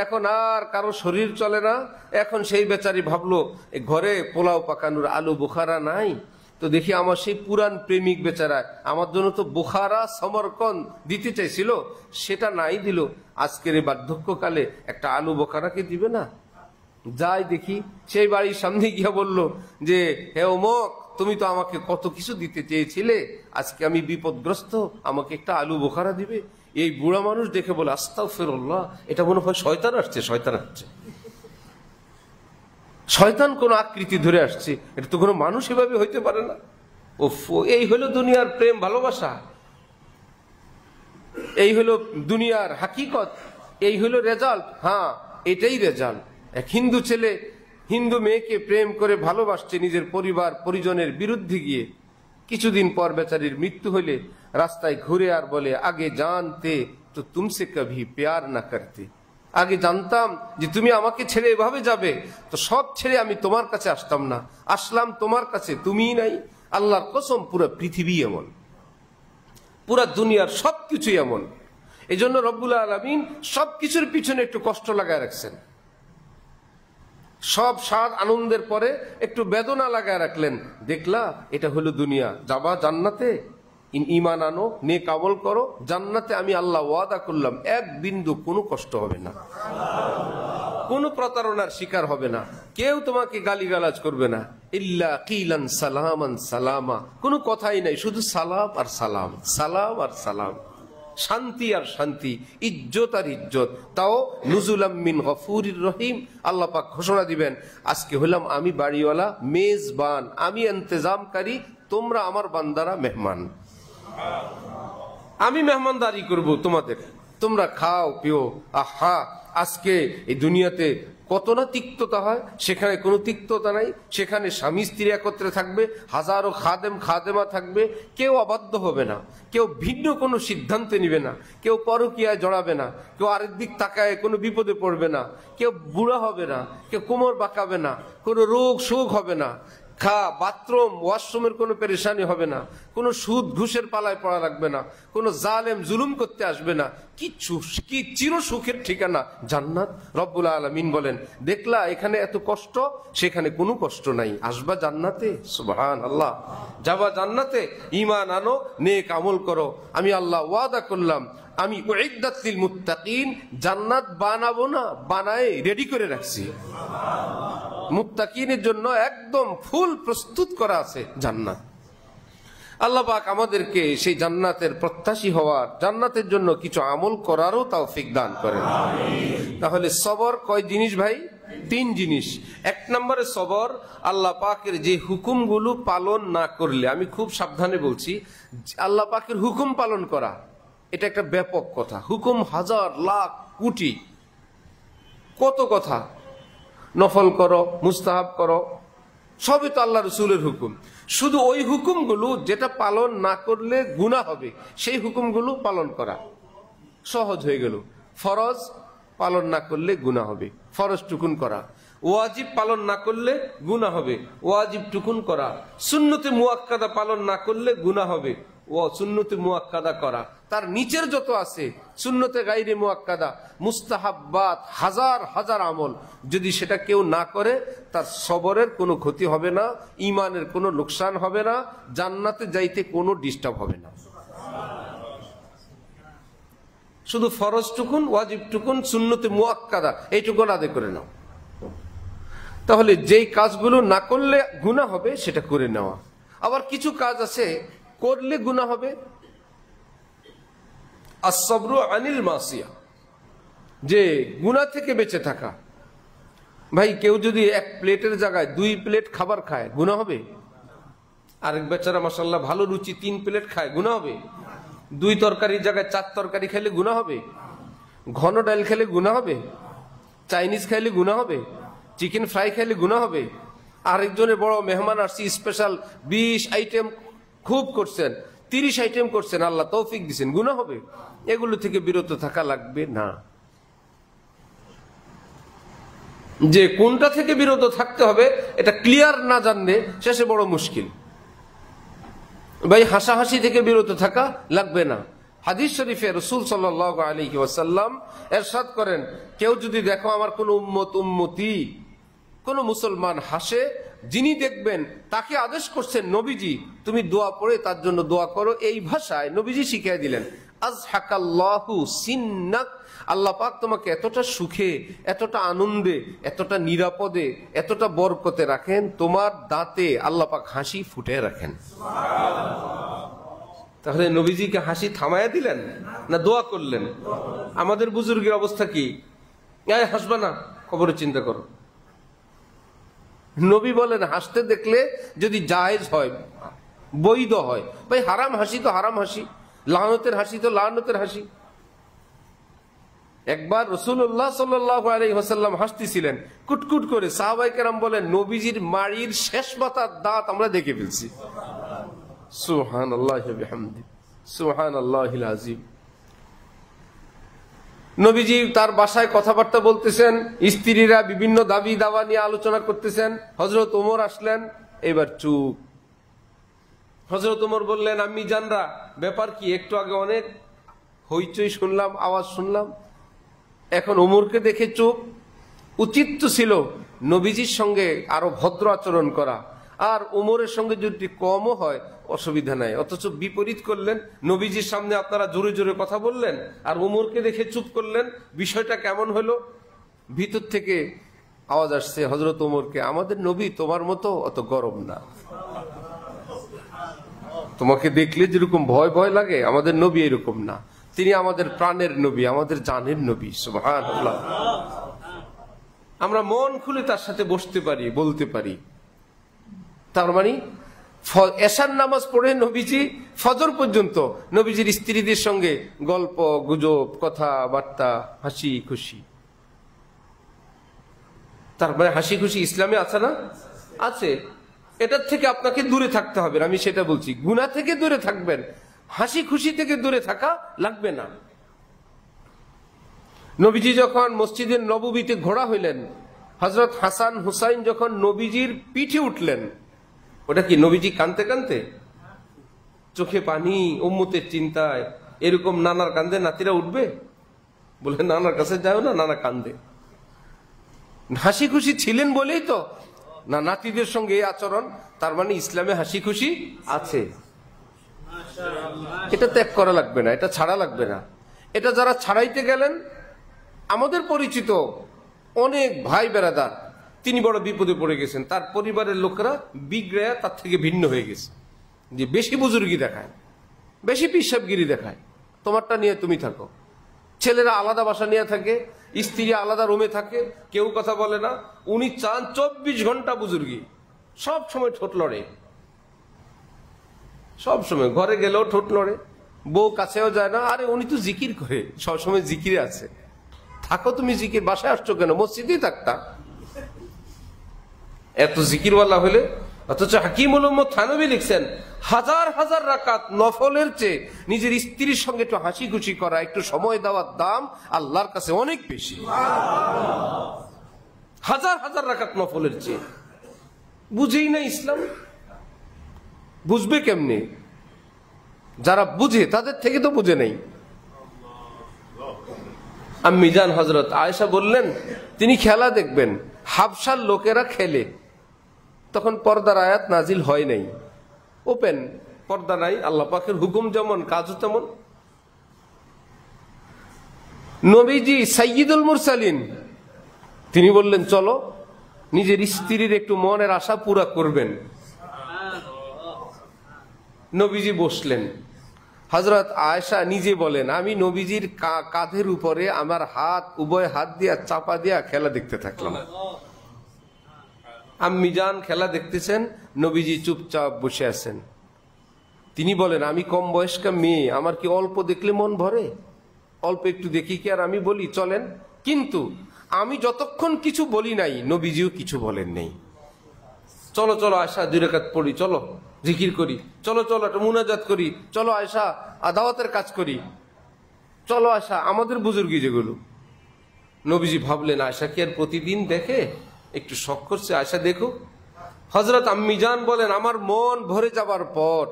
এখন আর কারো শরীর চলে না। এখন সেই বেচারি ভাবলো, ঘরে পোলাও পাকানোর আলু বুখারা নাই, তো দেখি আমার সেই পুরান প্রেমিক বেচারা আমার জন্য তো বুখারা সমরকন্দ দিতে চাইছিল, সেটা নাই দিল। আজকের এই বার্ধক্যকালে একটা আলু বুখারাকে দিবে না? যাই দেখি সেই বাড়ির সামনে গিয়া বলল যে, হে অমুক, তুমি তো আমাকে কত কিছু দিতে চেয়েছিলে, আজকে আমি বিপদগ্রস্ত, আমাকে একটা আলু বুখারা দিবে? এই বুড়া মানুষ দেখে বলে, আস্তাগফিরুল্লাহ, এটা মনে হয় শয়তান আসছে, শয়তান আসছে, শয়তান কোন আকৃতি ধরে আসছে, এটা তো কোনো মানুষ এভাবে হইতে পারে না। এই হলো দুনিয়ার প্রেম ভালোবাসা, এই হলো দুনিয়ার হাকিকত, এই হলো রেজাল্ট। হ্যাঁ, এটাই রেজাল্ট। এক হিন্দু ছেলে হিন্দু মেয়েকে প্রেম করে ভালোবাসছে নিজের পরিবার পরিজনের বিরুদ্ধে গিয়ে, কিছুদিন পর বেচারির মৃত্যু হইলে রাস্তায় ঘুরে আর বলে, আগে জানতে তো তুমসে কভি প্যার না করতে, আগে জানতাম যে তুমি আমাকে ছেড়ে এভাবে যাবে, তো সব ছেড়ে আমি তোমার কাছে আসতাম না, আসলাম তোমার কাছে, তুমিই নাই। আল্লাহর কসম, পুরো পৃথিবী এমন, পুরা দুনিয়ার সবকিছু এমন। এই জন্য রব্বুল আলামিন সবকিছুর পিছনে একটু কষ্ট লাগায় রাখছেন। সব স্বাদ আনন্দের পরে একটু বেদনা লাগায় রাখলেন। দেখলা, এটা হলো দুনিয়া, যাবা জান্নাতে, ঈমান আনো, নেক আমল করো, জান্নাতে আমি আল্লাহ ওয়াদা করলাম এক বিন্দু কোনো কষ্ট হবে না, কোনো প্রতারণার শিকার হবে না, কেউ তোমাকে গালিগালাজ করবে না। ইল্লা কিলান সালামান সালামা, কোনো কথাই নাই, শুধু সালাম আর সালাম, সালাম আর সালাম, শান্তি আর শান্তি, ইজ্জত আর ইজ্জত, তাও নুজুলাম মিন গফুরির রহিম। আল্লাহ পাক ঘোষণা দিবেন, আজকে হলাম আমি বাড়িওয়ালা, মেজবান, আমি ইন্তজামকারী, তোমরা আমার বান্দারা মেহমান। আমি মেহমানদারি করব তোমাদের, তোমরা খাও পিও। আহা, আজকে এই দুনিয়াতে কত না তিক্ততা হয়, সেখানে কোনো তিক্ততা নাই। সেখানে স্বামী স্ত্রী একত্রে থাকবে, হাজারো খাদেম খাদেমা থাকবে, কেউ অবাধ্য হবে না, কেউ ভিন্ন কোনো সিদ্ধান্তে নিবে না, কেউ পরকীয়ায় জড়াবে না, কেউ আরেক দিক তাকায় কোনো বিপদে পড়বে না, কেউ বুড়া হবে না, কেউ কোমর বাঁকাবে না, কোনো রোগ শোক হবে না, বাথরুম ওয়াশরুমের কোনো পেরেশানি হবে না, কোনো সুদ ঘুষের পালায় পড়া লাগবে না, কোনো জালেম জুলুম করতে আসবে না, কিচ্ছু, কি চির সুখের ঠিকানা জান্নাত। রব্বুল আলামিন বলেন, দেখলা এখানে এত কষ্ট, সেখানে কোনো কষ্ট নাই, আসবা জান্নাতে। সুবহানাল্লাহ, যাবা জান্নাতে, ঈমান আনো, নেক আমল করো, আমি আল্লাহ ওয়াদা করলাম, আমি উইদ্দাত লিল মুত্তাকিন, জান্নাত বানাবো না, বানায় রেডি করে রাখছি। মুত্তাকিনের জন্য একদম ফুল প্রস্তুত করা আছে জান্নাত। আল্লাহ পাক আমাদেরকে সেই জান্নাতের প্রত্যাশী হওয়ার, জান্নাতের জন্য কিছু আমল করারও তৌফিক দান করেন। তাহলে সবর কয় জিনিস ভাই? 3 জিনিস। 1 নম্বরে সবর, আল্লাহ পাকের যে হুকুমগুলো পালন না করলে, আমি খুব সাবধানে বলছি, আল্লাহ পাকের হুকুম পালন করা এটা একটা ব্যাপক কথা। হুকুম হাজার লাখ কোটি, কত কথা, নফল করো, মুস্তাহাব করো, সবই তো আল্লাহ রসুলের হুকুম। শুধু ওই হুকুমগুলো যেটা পালন না করলে গুনাহ হবে, সেই হুকুমগুলো পালন করা সহজ হয়ে গেল। ফরজ পালন না করলে গুনাহ হবে, ফরজ টুকুন করা। ওয়াজিব পালন না করলে গুনাহ হবে, ওয়াজিব টুকুন করা। সুন্নতে মুআক্কাদা পালন না করলে গুনাহ হবে, ও সুন্নতে মুআক্কাদা করা। তার নিচের যত আছে সুন্নতে গায়রে মুআক্কাদা, মুস্তাহাব্বাত, হাজার হাজার আমল, যদি সেটা কেউ না করে, তার সবরের কোনো ক্ষতি হবে না, ঈমানের কোনো লোকসান হবে না, জান্নাতে যাইতে কোনো ডিস্টার্ব হবে না। শুধু ফরজ টুকুন, ওয়াজিব টুকুন, সুন্নতে মুআক্কাদা এইটুকুন আদায় করে নাও। তাহলে যেই কাজগুলো না করলে গুনাহ হবে সেটা করে নেওয়া। আবার কিছু কাজ আছে করলে গুনাহ হবে। as-sabru anil মাসিয়া, যে গুনাহ থেকে বেঁচে থাকা। ভাই, কেউ যদি 1 প্লেটের জায়গায় 2 প্লেট খাবার খায়, গুনাহ হবে? আরেক বেচারা মাশাআল্লাহ ভালো রুচি 3 প্লেট খায়, গুনাহ হবে? 2 তরকারির জায়গায় 4 তরকারি খেলে গুনাহ হবে? ঘন ডাল খেলে গুনাহ হবে? চাইনিজ খাইলে গুনাহ হবে? চিকেন ফ্রাই খাইলে গুনাহ হবে? আরেকজনের বড় মেহমান আসছে, স্পেশাল 20 আইটেম খুব করছেন, 30 আইটেম করছেন, আল্লাহ তৌফিক দিচ্ছেন, গুনাহ হবে? এগুলো থেকে বিরত থাকা লাগবে না। যে কোনটা থেকে বিরত থাকতে হবে এটা ক্লিয়ার না জানলে শেষে বড় মুশকিল। ভাই, হাসাহাসি থেকে বিরত থাকা লাগবে না। হাদিস শরীফে রাসূল সাল্লাল্লাহু আলাইহি ওয়াসাল্লাম ইরশাদ করেন, কেউ যদি দেখো আমার কোন উম্মতি, কোন মুসলমান হাসে, যিনি দেখবেন তাকে আদেশ করছেন নবীজি, তুমি দোয়া পড়ে তার জন্য দোয়া করো। এই ভাষায় নবীজি শিখিয়ে দিলেন, আযহাকাল্লাহু সিন্নাক, আল্লাহ পাক তোমাকে এতটা সুখে, এতটা আনন্দে, এতটা নিরাপদে, এতটা বরকতে রাখেন, তোমার দাঁতে আল্লাহ পাক হাসি ফুটে রাখেন। তাহলে নবীজিকে হাসি থামায়া দিলেন না দোয়া করলেন? আমাদের বুজুর্গের অবস্থা কি? হাসবা না, খবরের চিন্তা করো। নবী বলেন, হাসতে দেখলে যদি জায়েজ হয়, বৈধ হয়। ভাই, হারাম হাসি তো হারাম হাসি, লানতের হাসি তো লানতের হাসি। একবার রাসূলুল্লাহ সাল্লাল্লাহু আলাইহি ওয়াসাল্লাম হাসতেছিলেন কুটকুট করে, সাহাবায়ে কেরাম বলেন, নবীজির মাড়ির শেষ মাথার দাঁত আমরা দেখে ফেলছি। সুবহানাল্লাহি ওয়া বিহামদিহি, সুবহানাল্লাহিল আযীম। নবীজি তার বাসায় কথাবার্তা বলতেছেন, স্ত্রীরা বিভিন্ন দাবি দাওয়া নিয়ে আলোচনা করতেছেন। হযরত ওমর আসলেন, এবার চুপ। হযরত ওমর বললেন, আম্মি জানরা, ব্যাপার কি? একটু আগে অনেক হইচই শুনলাম, আওয়াজ শুনলাম, এখন ওমরকে দেখে চুপ। উচিত তো ছিল নবীজির সঙ্গে আরো ভদ্র আচরণ করা, আর ওমরের সঙ্গে যদি কমও হয় অসুবিধা নাই। অথচ বিপরীত করলেন, নবীজির সামনে আপনারা জোরে জোরে কথা বললেন আর ওমরকে দেখে চুপ করলেন। বিষয়টা কেমন হলো? ভিতর থেকে আওয়াজ আসছে হযরত ওমরকে, আমাদের নবী তোমার মতো অত গরম না, তোমাকে দেখলে যেরকম ভয় ভয় লাগে আমাদের নবী এরকম না, তিনি আমাদের প্রাণের নবী, আমাদের জানের নবী। সুবহানাল্লাহ। আমরা মন খুলে তার সাথে বসতে পারি, বলতে পারি। তার মানে এশার নামাজ পড়ে নবীজি ফজর পর্যন্ত নবীজির স্ত্রীদের সঙ্গে গল্প গুজব, কথাবার্তা, হাসি খুশি। তার মানে হাসি খুশি ইসলামে আছে না? আছে। এটার থেকে আপনাকে দূরে থাকতে হবে, আমি সেটা বলছি। গুনাহ থেকে দূরে থাকবেন, হাসি খুশি থেকে দূরে থাকা লাগবে না। নবীজি যখন মসজিদে নববীতে ঘোড়া হইলেন, হযরত হাসান হুসাইন যখন নবীজির পিঠে উঠলেন, ওটা কি নবীজি কাঁদতে কাঁদতে, চোখে পানি, উম্মতের চিন্তায়, এরকম নানার কান্দে নাতিরা উঠবে? বলে নানার কাছে যাও না, নানা কান্দে। হাসি খুশি ছিলেন বলেই তো না নাতিদের সঙ্গে এই আচরণ। তার মানে ইসলামে হাসি খুশি আছে, এটা ত্যাগ করা লাগবে না, এটা ছাড়া লাগবে না। এটা যারা ছাড়াইতে গেলেন, আমাদের পরিচিত অনেক ভাই বেরাদার, তিনি বড় বিপদে পড়ে গেছেন, তার পরিবারের লোকেরা বিগড়ায়া তার থেকে ভিন্ন হয়ে গেছে, যে বেশি বুজুর্গি দেখায়, বেশি পিসাবগিরি দেখায়, তোমারটা নিয়ে তুমি থাকো। ছেলেরা আলাদা বাসা নিয়ে থাকে, স্ত্রী আলাদা রুমে থাকে, কেউ কথা বলে না। উনি চান 24 ঘন্টা বুজুর্গি, সব সময় ঠোঁট লড়ে, সব সময় ঘরে গেলেও ঠোঁট লড়ে, বউ কাছেও যায় না। আরে উনি তো জিকির করে, সবসময় জিকিরে আছে, থাকো তুমি জিকির, বাসায় আসছো কেন? মসজিদেই থাকতা, এত জিকিরওয়ালা হলে। অথচ হাকিমুল উম্মত থানভী লিখছেন, হাজার হাজার রাকাত নফলের চেয়ে নিজের স্ত্রীর সঙ্গে একটু হাসি খুশি করা, একটু সময় দেওয়ার দাম আল্লাহর কাছে অনেক বেশি, হাজার হাজার রাকাত নফলের চেয়ে। বুঝেই না ইসলাম, বুঝবে কেমনে? যারা বুঝে তাদের থেকে তো বুঝে নেই। আম্মি জান হযরত আয়েশা বললেন, তিনি খেলা দেখবেন, হাবশার লোকেরা খেলে, তখন পর্দার আয়াত নাজিল হয় নাই, ওপেন পর্দা নাই, আল্লাহ পাকের হুকুম যেমন কাজও তেমন। নবীজি সাইয়্যিদুল মুরসালিন, তিনি বললেন চলো, নিজের স্ত্রীর একটু মনের আশা পুরা করবেন। নবীজি বসলেন। হযরত আয়েশা নিজে বলেন, আমি নবীজির কাঁধের উপরে আমার হাত, উভয় হাত দিয়া চাপা দিয়া খেলা দেখতে থাকলাম। আম্মি জান খেলা দেখতেছেন, নবীজি চুপচাপ বসে আছেন। তিনি বলেন, আমি কম বয়স্কা মেয়ে, আমার কি অল্প দেখলে মন ভরে? অল্প একটু দেখি কি আর আমি বলি চলেন? কিন্তু আমি যতক্ষণ কিছু বলি নাই, নবীজিও কিছু বলেন নেই। চলো চলো আয়েশা, 2 রাকাত পড়ি, চলো জিকির করি, চলো চলো একটা মুনাজাত করি, চলো আয়েশা দাওয়াতের কাজ করি, চলো আয়েশা, আমাদের বুজুর্গি যেগুলো। নবীজি ভাবলেন, আয়েশা কি আর প্রতিদিন দেখে? একটু শখ করছে, আয়েশা দেখো। হযরত আম্মি জান বলেন, আমার মন ভরে যাবার পর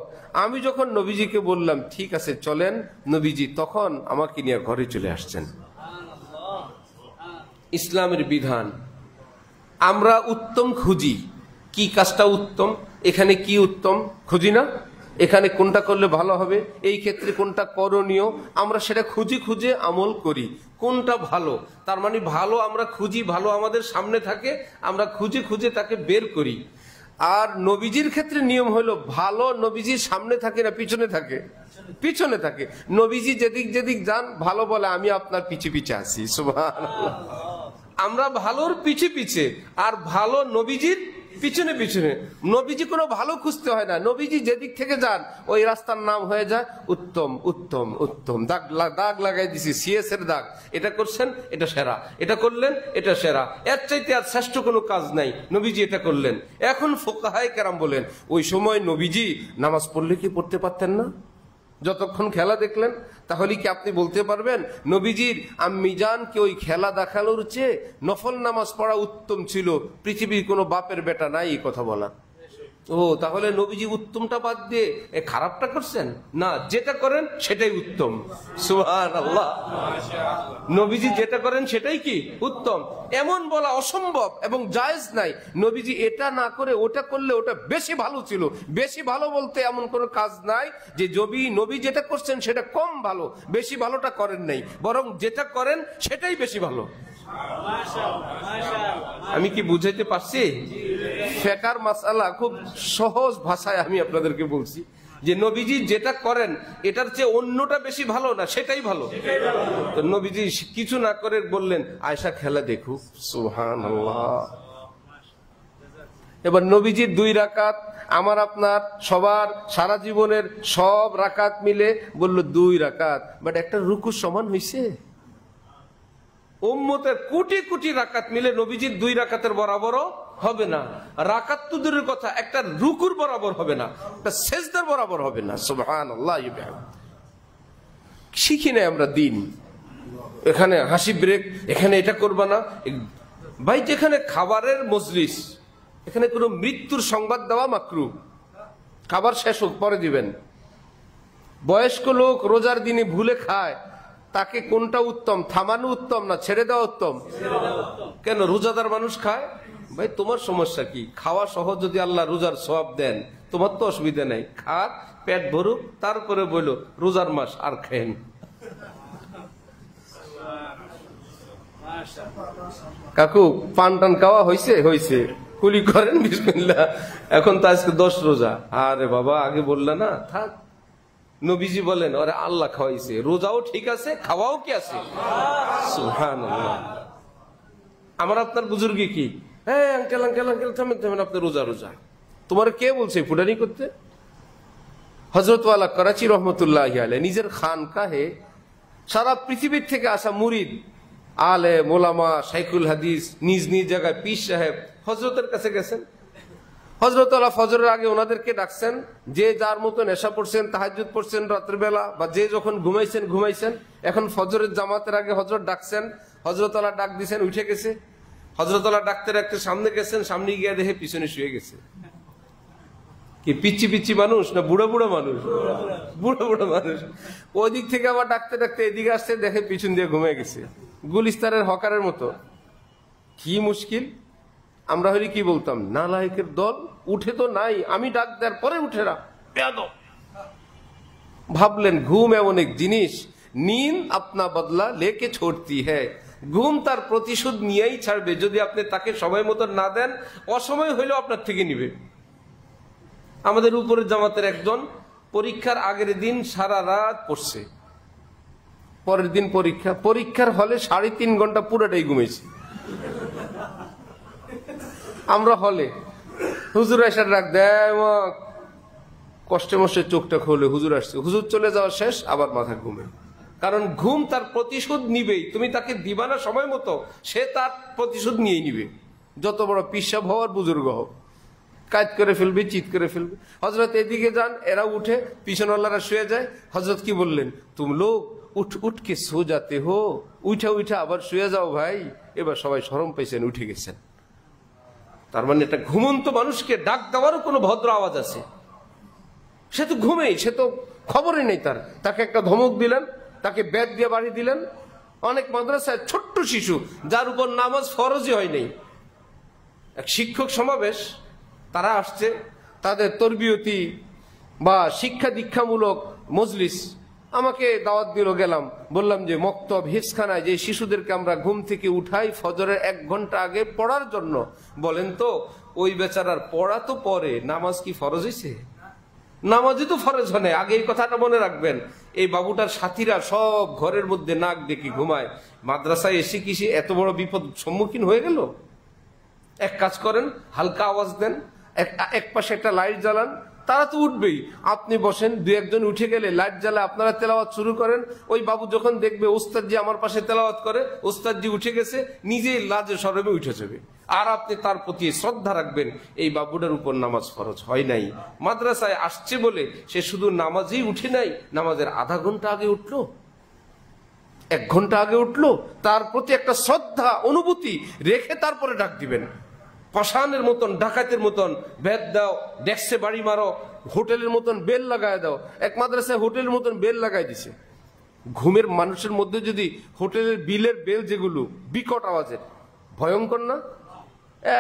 আমি যখন নবীজিকে বললাম ঠিক আছে চলেন, নবীজি তখন আমাকে নিয়ে ঘরে চলে আসছেন। ইসলামের বিধান আমরা উত্তম খুঁজি, কি কাজটা উত্তম, এখানে কি উত্তম খুঁজি না? এখানে কোনটা করলে ভালো হবে, এই ক্ষেত্রে কোনটা করণীয়, আমরা সেটা খুঁজে খুঁজে আমল করি। কোনটা ভালো, তার মানে ভালো আমরা খুঁজি, ভালো আমাদের সামনে থাকে, আমরা খুঁজে খুঁজে তাকে বের করি। আর নবীজির ক্ষেত্রে নিয়ম হলো, ভালো নবীজির সামনে থাকে না পিছনে থাকে? পিছনে থাকে। নবীজি যেদিক যেদিক যান ভালো বলে, আমি আপনার পিছে পিছে আছি। সুবহানাল্লাহ। আমরা ভালোর পিছে পিছে, আর ভালো নবীজির পিছনে পিছনে। নবীজি কোনো ভালো খুঁজতে হয় না, নবীজি যেদিক থেকে যান ওই রাস্তার নাম হয়ে যায় উত্তম উত্তম উত্তম। দাগ লাগাই দিছি, সিএস এর দাগ, এটা করছেন এটা সেরা, এটা করলেন এটা সেরা, এর চাইতে আর শ্রেষ্ঠ কোনো কাজ নাই, নবীজি এটা করলেন। এখন ফুকাহায়ে কেরাম বলেন, ওই সময় নবীজি নামাজ পড়লে কি পড়তে পারতেন না? যতক্ষণ খেলা দেখলেন। তাহলে কি আপনি বলতে পারবেন নবীজির আম্মিজানকে ওই খেলা দেখানোর চেয়ে নফল নামাজ পড়া উত্তম ছিল? পৃথিবীর কোনো বাপের বেটা নাই এই কথা বলার। ও তাহলে নবীজি উত্তমটা বাদ দিয়ে খারাপটা করছেন? না, যেটা করেন সেটাই উত্তম। সুবহানাল্লাহ। নবীজি যেটা করেন সেটাই কি উত্তম, এমন বলা অসম্ভব এবং জায়েজ নাই। নবীজি এটা না করে ওটা করলে ওটা বেশি ভালো ছিল। বেশি ভালো বলতে এমন কোনো কাজ নাই যে নবী যেটা করছেন সেটা কম ভালো, বেশি ভালোটা করেন নাই, বরং যেটা করেন সেটাই বেশি ভালো। আমি কি বুঝাইতে পারছি? ফিকহের মাসআলা খুব সহজ ভাষায় আমি আপনাদেরকে বলছি যে নবীজি যেটা করেন এটার চেয়ে অন্যটা বেশি ভালো না, সেটাই ভালো। তো নবীজি কিছু না করে বললেন আয়েশা খেলা দেখুক। সুবহানাল্লাহ। এবার নবীজির 2 রাকাত আমার আপনার সবার সারা জীবনের সব রাকাত মিলে বলল 2 রাকাত, বাট একটা রুকু সমান হইছে? উম্মতের কোটি কোটি রাকাত মিলে নবীজির 2 রাকাতের বরাবরও হবে না। রাকাত তো দূরের কথা, একটা রুকুর বরাবর হবে না, একটা সেজদার বরাবর হবে না। সুবহানাল্লাহ। শিখি না আমরা দিন, এখানে হাসি ব্রেক, এখানে এটা করবা না। ভাই যেখানে খাবারের মজলিস, এখানে কোনো মৃত্যুর সংবাদ দেওয়া মাকরুহ। খাবার শেষ হোক পরে দিবেন। বয়স্ক লোক রোজার দিনে ভুলে খায়, তাকে কোনটা উত্তম, থামানো উত্তম না ছেড়ে দেওয়া উত্তম? কেন? রোজাদার মানুষ খায়। ভাই তোমার সমস্যা কি? খাওয়া সহ যদি আল্লাহ রোজার সওয়াব দেন তোমার তো অসুবিধা নাই, খাক পেট ভরুক, তারপরে বললো রোজার মাস আর খেন। কাকু পান টান খাওয়া হয়েছে? হয়েছে, কুলি করেন বিসমিল্লাহ। এখন তো আজকে 10 রোজা। আরে বাবা আগে বললে না, থাক। নবীজি বলেন আরে আল্লাহ খাওয়াইছে, রোজাও ঠিক আছে, খাওয়াও কি আছে। সুবহানাল্লাহ। আমার আপনার বুজুর্গে কি, হ্যাঁ আঙ্কেল আঙ্কেল আঙ্কেল থামেন থামেন, আপনার রোজা রোজা। তোমার কে বলছে ফুটানি করতে? হযরত ওয়ালা করাচি রহমতুল্লাহ আলাইহি নিজের খানকাহে সারা পৃথিবীর থেকে আসা মুরিদ, আলে মোলামা, শাইখুল হাদিস, নিজ নিজ জায়গায় পীর সাহেব হযরতের কাছে গেছেন। হযরত আল্লাহ ফজরের আগে ওনাদেরকে ডাকছেন, যে যার মতো নেশা পড়ছেন, তাহাজ্জুদ পড়ছেন রাতের বেলা, বা যে যখন ঘুমাইছেন ঘুমাইছেন। এখন ফজরের জামাতের আগে হযরত ডাকছেন, হযরত আল্লাহ ডাক দিছেন, উঠে গেছে। হযরত আল্লাহ ডাকতে ডাকতে সামনে গেছেন, সামনে গিয়ে দেখে পিছনে শুয়ে গেছে। কি পিচ্ছি পিচ্ছি মানুষ না বুড়া বুড়া মানুষ? বুড়া বুড়া মানুষ। ওই দিক থেকে আবার ডাকতে ডাকতে এদিকে আসছে, দেখে পিছন দিয়ে ঘুমিয়ে গেছে, গুলিস্তানের হকারের মতো। কি মুশকিল! আমরা হলে কি বলতাম, নালায়েকের দল, উঠে তো নাই, আমি ডাক দেওয়ার পরে উঠেরা বেয়াদব। ভাবলেন ঘুম এমন এক জিনিস, নীন্দ আপনা বদলা লেকে ছোড়তি হ্যায়। ঘুম তার প্রতিশোধ নিয়েই ছাড়বে যদি আপনি তাকে সময় মতো না দেন, অসময় হইলেও আপনার থেকে নিবে। আমাদের উপরের জামাতের একজন পরীক্ষার আগের দিন সারা রাত পড়ছে, পরের দিন পরীক্ষা, পরীক্ষার হলে 3.5 ঘন্টা পুরোটাই ঘুমিয়েছি। আমরা হলে হুজুর এসে ডাক দেয়, কষ্টে মষ্টে চোখটা খোলে, হুজুর আসছে। হুজুর চলে যাওয়া শেষ, আবার মাথা ঘুমে। কারণ ঘুম তার প্রতিশোধ নিবেই। তুমি তাকে দিবা না সময় মতো, সে তার প্রতিশোধ নিয়েই নিবে। যত বড় পিসাব হওয়ার বুজুর্গ হোক, কাজ করে ফেলবে, চিৎ করে ফেলবে। হযরত এদিকে যান, এরা উঠে, পিছনওয়ালারা শুয়ে যায়। হযরত কি বললেন, তুম লোক উঠ উঠ কে সো যাতে হো, উঠা উঠা আবার শুয়ে যাও ভাই। এবার সবাই শরম পেয়েছেন, উঠে গেছেন। তার মানে একটা ঘুমন্ত মানুষকে ডাক দেওয়ারও কোনো ভদ্র আওয়াজ আছে। সে তো ঘুমেই, সে তো খবরই নেই তার। তাকে একটা ধমক দিলেন, তাকে ব্যাট দিয়ে বাড়ি দিলেন। অনেক মাদ্রাসায় ছোট্ট শিশু যার উপর নামাজ ফরজই হয় নাই, এক শিক্ষক সমাবেশ, তারা আসছে, তাদের তরবিয়তি বা শিক্ষা দীক্ষামূলক মজলিস, আমাকে দাওয়াত দিল, গেলাম। বললাম যে মক্তব হিফজখানায় যে শিশুদেরকে আমরা ঘুম থেকে উঠাই ফজরের 1 ঘন্টা আগে পড়ার জন্য, বলেন তো ওই বেচারার পড়া তো পরে, নামাজ কি ফরজ হয়েছে? নামাজই তো ফরজ হয় না। আগে এই কথাটা মনে রাখবেন। এই বাবুটার সাথীরা সব ঘরের মধ্যে নাক ডেকে ঘুমায়, মাদ্রাসায় এসে কি সে এত বড় বিপদ সম্মুখীন হয়ে গেল? এক কাজ করেন, হালকা আওয়াজ দেন, এক পাশে একটা লাইট জ্বালান, তারা তো উঠবেই। আপনি বসেন, 2-1 উঠে গেলে লাইট জ্বালা আপনারা তেলাওয়াত শুরু করেন। ওই বাবু যখন দেখবে ওস্তাদজি আমার পাশে তেলাওয়াত করে, ওস্তাদজি উঠে গেছে, নিজেই লাজে শরমে উঠে যাবে। আর আপনি তার প্রতি শ্রদ্ধা রাখবেন, এই বাবুটার উপর নামাজ ফরজ হয় নাই, মাদ্রাসায় আসছে বলে সে শুধু নামাজেই উঠে নাই, নামাজের আধা ঘন্টা আগে উঠলো, 1 ঘন্টা আগে উঠলো, তার প্রতি একটা শ্রদ্ধা অনুভূতি রেখে তারপরে ডাক দিবেন। পাষাণের মতন, ডাকাতের মতন বেদ দাও, ডেস্কে বাড়ি মারো, হোটেলের মতন বেল লাগায় দাও। এক মাদ্রাসায় হোটেলের মতন বেল লাগাই দিছে। ঘুমের মানুষের মধ্যে যদি হোটেলের বিলের বেল যেগুলো বিকট আওয়াজের, ভয়ঙ্কর না?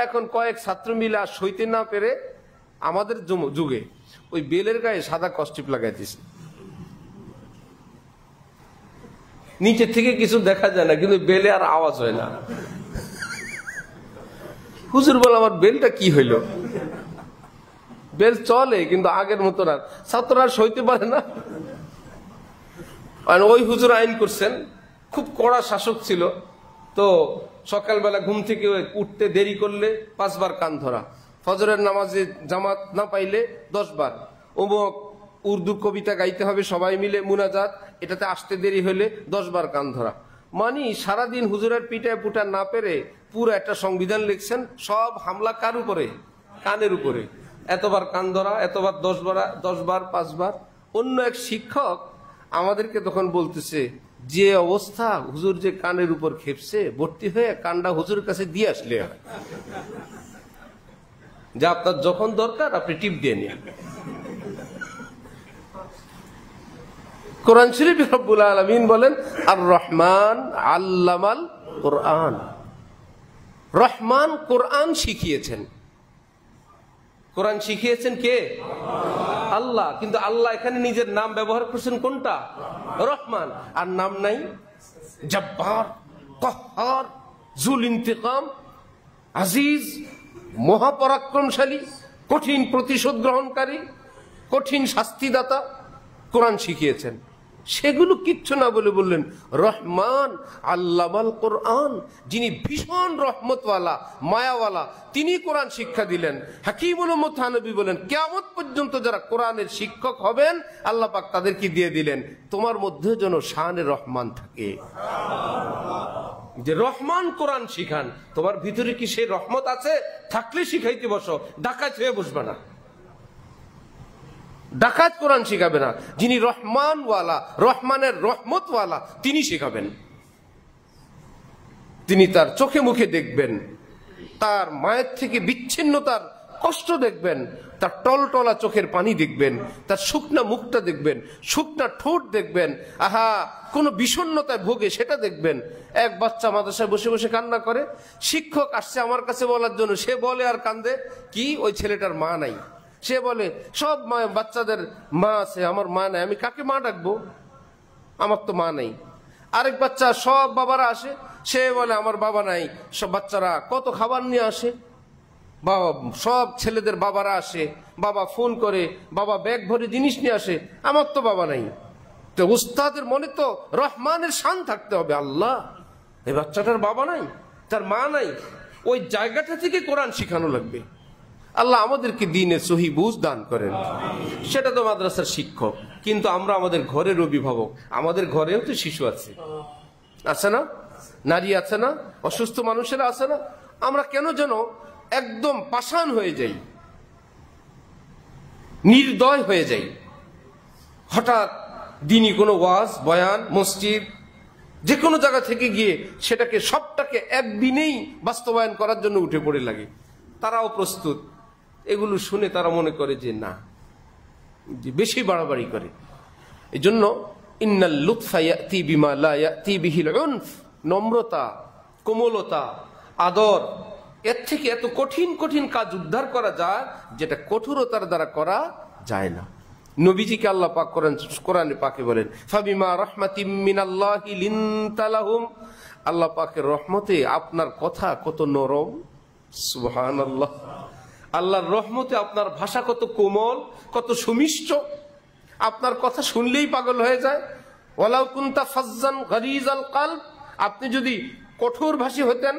এখন কয়েক ছাত্র মিলে আর সইতে না পেরে আমাদের যুগে ওই বেলের গায়ে সাদা কস্টিপ লাগাই দিছে। নিচে থেকে কিছু দেখা যায় না, কিন্তু বেলে আর আওয়াজ হয় না। হুজুর বলে, আমার বেলটা কি হইল? বেল চলে কিন্তু আগের মতো না, ছাত্ররা সইতে পারে না। ওই হুজুর আইন করছেন, খুব কড়া শাসক ছিল, তো সকালবেলা ঘুম থেকে উঠতে দেরি করলে 5 বার কান ধরা, ফজরের নামাজে জামাত না পাইলে 10 বার, অমুক উর্দু কবিতা গাইতে হবে সবাই মিলে মুনাজাত, এটাতে আসতে দেরি হলে 10 বার কান ধরা। মানে সারাদিন হুজুরের পিঠায় পুটা না পেরে পুরো একটা সংবিধান লিখছেন, সব হামলা কার উপরে? কানের উপরে। এতবার কান ধরা, এতবার 10 বার 5 বার। অন্য এক শিক্ষক আমাদেরকে তখন বলতেছে, যে অবস্থা হুজুর যে কানের উপর খেপছে, ভর্তি হয়ে কানটা হুজুরের কাছে দিয়ে আসলে হয়, যে আপনার যখন দরকার আপনি টিপ দিয়ে নিন। কোরআন শরীফে রব্বুল আলামিন বলেন, আর রহমান আল্লামাল কোরআন। রহমান কোরআন শিখিয়েছেন। কোরআন শিখিয়েছেন কে? আল্লাহ। কিন্তু আল্লাহ এখানে নিজের নাম ব্যবহার করছেন কোনটা? রহমান। আর নাম নাই জব্বার, কহ্হার, জুল ইন্তিকাম, আজিজ, মহাপরাক্রমশালী, কঠিন প্রতিশোধ গ্রহণকারী, কঠিন শাস্তিদাতা। কোরআন শিখিয়েছেন, সেগুলো কিচ্ছু না বলে বললেন রহমান আল্লামাল কোরআন, যিনি ভীষণ রহমতওয়ালা, মায়াওয়ালা, তিনি কোরআন শিক্ষা দিলেন। হাকিমুল উম্মত থানবী বলেন, কিয়ামত পর্যন্ত যারা কোরআনের শিক্ষক হবেন আল্লাহ পাক তাদেরকে দিয়ে দিলেন, তোমার মধ্যে যেন শানে রহমান থাকে, যে রহমান কোরআন শিখান। তোমার ভিতরে কি সেই রহমত আছে? থাকলে শিখাইতে বসো, ডাকাত হয়ে বসবে না। ডাকাত কোরআন শিখাবে না, যিনি রহমানওয়ালা, রহমানের রহমতওয়ালা, তিনি শিখাবেন। তিনি তার চোখে মুখে দেখবেন, তার মায়ের থেকে বিচ্ছিন্নতার কষ্ট দেখবেন, তার টলটলা চোখের পানি দেখবেন, তার শুকনা মুখটা দেখবেন, শুকনা ঠোঁট দেখবেন, আহা কোনো বিষণ্ণতায় ভোগে সেটা দেখবেন। এক বাচ্চা মাদ্রাসায় বসে বসে কান্না করে, শিক্ষক আসছে আমার কাছে বলার জন্য, সে বলে আর কান্দে কি ওই ছেলেটার মা নাই। সে বলে সব বাচ্চাদের মা আছে, আমার মা নাই, আমি কাকে মা ডাকবো, আমার তো মা নাই। আরেক বাচ্চা, সব বাবারা আসে, সে বলে আমার বাবা নাই। সব বাচ্চারা কত খাবার নিয়ে আসে, বাবা সব ছেলেদের বাবারা আসে, বাবা ফোন করে, বাবা ব্যাগ ভরে জিনিস নিয়ে আসে, আমার তো বাবা নাই। তো উস্তাদের মনে তো রহমানের শান থাকতে হবে, আল্লাহ এই বাচ্চাটার বাবা নাই, তার মা নাই, ওই জায়গাটা থেকে কোরআন শিখানো লাগবে। আল্লাহ আমাদেরকে দ্বীনের সহি বুঝ দান করেন। সেটা তো মাদ্রাসার শিক্ষক, কিন্তু আমরা আমাদের ঘরের অভিভাবক, আমাদের ঘরেও তো শিশু আছে, আছে না? নারী আছে না? অসুস্থ মানুষেরা আছে না? আমরা কেন যেন একদম পাষাণ হয়ে যাই, নির্দয় হয়ে যাই। হঠাৎ দিনই কোনো ওয়াজ, বয়ান, মসজিদ, যে কোনো জায়গা থেকে গিয়ে সেটাকে সবটাকে একদিনেই বাস্তবায়ন করার জন্য উঠে পড়ে লাগে। তারাও প্রস্তুত। এগুলো শুনে তারা মনে করে যে না, যে বেশি বাড়াবাড়ি করে। এই জন্য ইন্নাল লুৎফা ইয়াতি বিমা লা ইয়াতি বিহিল উনফ, নম্রতা, কোমলতা, আদর, এর থেকে এত কঠিন কঠিন কাজ উদ্ধার করা যায় যেটা কঠোরতার দ্বারা করা যায় না। নবীজিকে আল্লাহ পাক কোরআনে পাকে বলেন, ফাবিমা রাহমাতিম মিনাল্লাহি লিনতা লাহুম, আল্লাহ পাকের রহমতে আপনার কথা কত নরম। সুবহানাল্লাহ। আল্লাহর রহমতে আপনার ভাষা কত কোমল, কত সুমিষ্ট, আপনার কথা শুনলেই পাগল হয়ে যায়। ওয়ালাউ কুনতা ফাজ্জান গালিজাল কলব, আপনি যদি কঠোর ভাষী হতেন,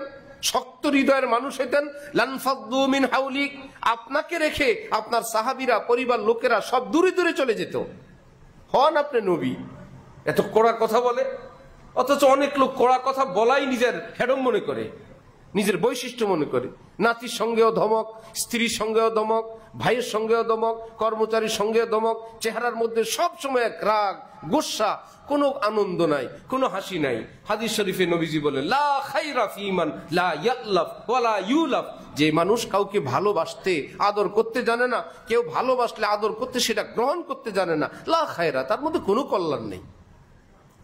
শক্ত হৃদয়ের মানুষ হতেন, লানফাদ্দু মিন হাউলিক, আপনাকে রেখে আপনার সাহাবীরা, পরিবার লোকেরা সব দূরে দূরে চলে যেত। হন আপনি নবী, এত কড়া কথা বলে, অথচ অনেক লোক কড়া কথা বলাই নিজের হেডম মনে করে। নিজের বৈশিষ্ট্য মনে করে। নাতির সঙ্গেও ধমক, স্ত্রীর সঙ্গেও ধমক, ভাইয়ের সঙ্গেও ধমক, কর্মচারীর সঙ্গেও ধমক, চেহারার মধ্যে সব সময় এক রাগ, গোসা, কোনো আনন্দ নাই, কোনো হাসি নাই। হাদিস শরীফে নবীজি বলেন, লা খাইরা ফি মান লা ইয়ালাফ ওয়ালা ইউলাফ, যে মানুষ কাউকে ভালোবাসতে আদর করতে জানে না, কেউ ভালোবাসলে আদর করতে সেটা গ্রহণ করতে জানে না, লা খায়রা, তার মধ্যে কোনো কল্যাণ নেই,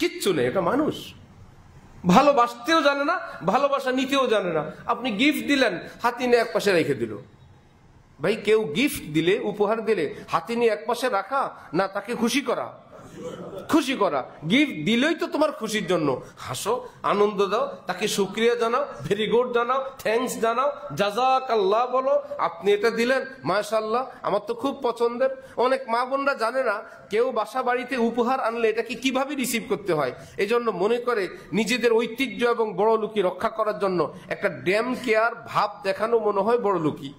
কিচ্ছু নেই। এটা মানুষ ভালোবাসতেও জানে না, ভালোবাসা নিতেও জানে না। আপনি গিফট দিলেন, হাতি নিয়ে এক পাশে রেখে দিল। ভাই, কেউ গিফট দিলে, উপহার দিলে হাতি নিয়ে এক পাশে রাখা না তাকে খুশি করা? খুশি করা। গিফট দিলেই তো তোমার খুশির জন্য, হাসো, আনন্দ দাও, তাকে শুকরিয়া জানাও, ভেরি গুড জানাও, থ্যাঙ্কস জানাও, জাযাকাল্লাহ বলো। আপনি এটা দিলেন, মাশাআল্লাহ, আমার তো খুব পছন্দের। অনেক মা বোনরা জানে না কেউ বাসা বাড়িতে উপহার আনলে এটাকে কিভাবে রিসিভ করতে হয়। এই জন্য মনে করে নিজেদের ঐতিহ্য এবং বড়লোকি রক্ষা করার জন্য একটা ড্যাম কেয়ার ভাব দেখানো মনে হয় বড়লোকি।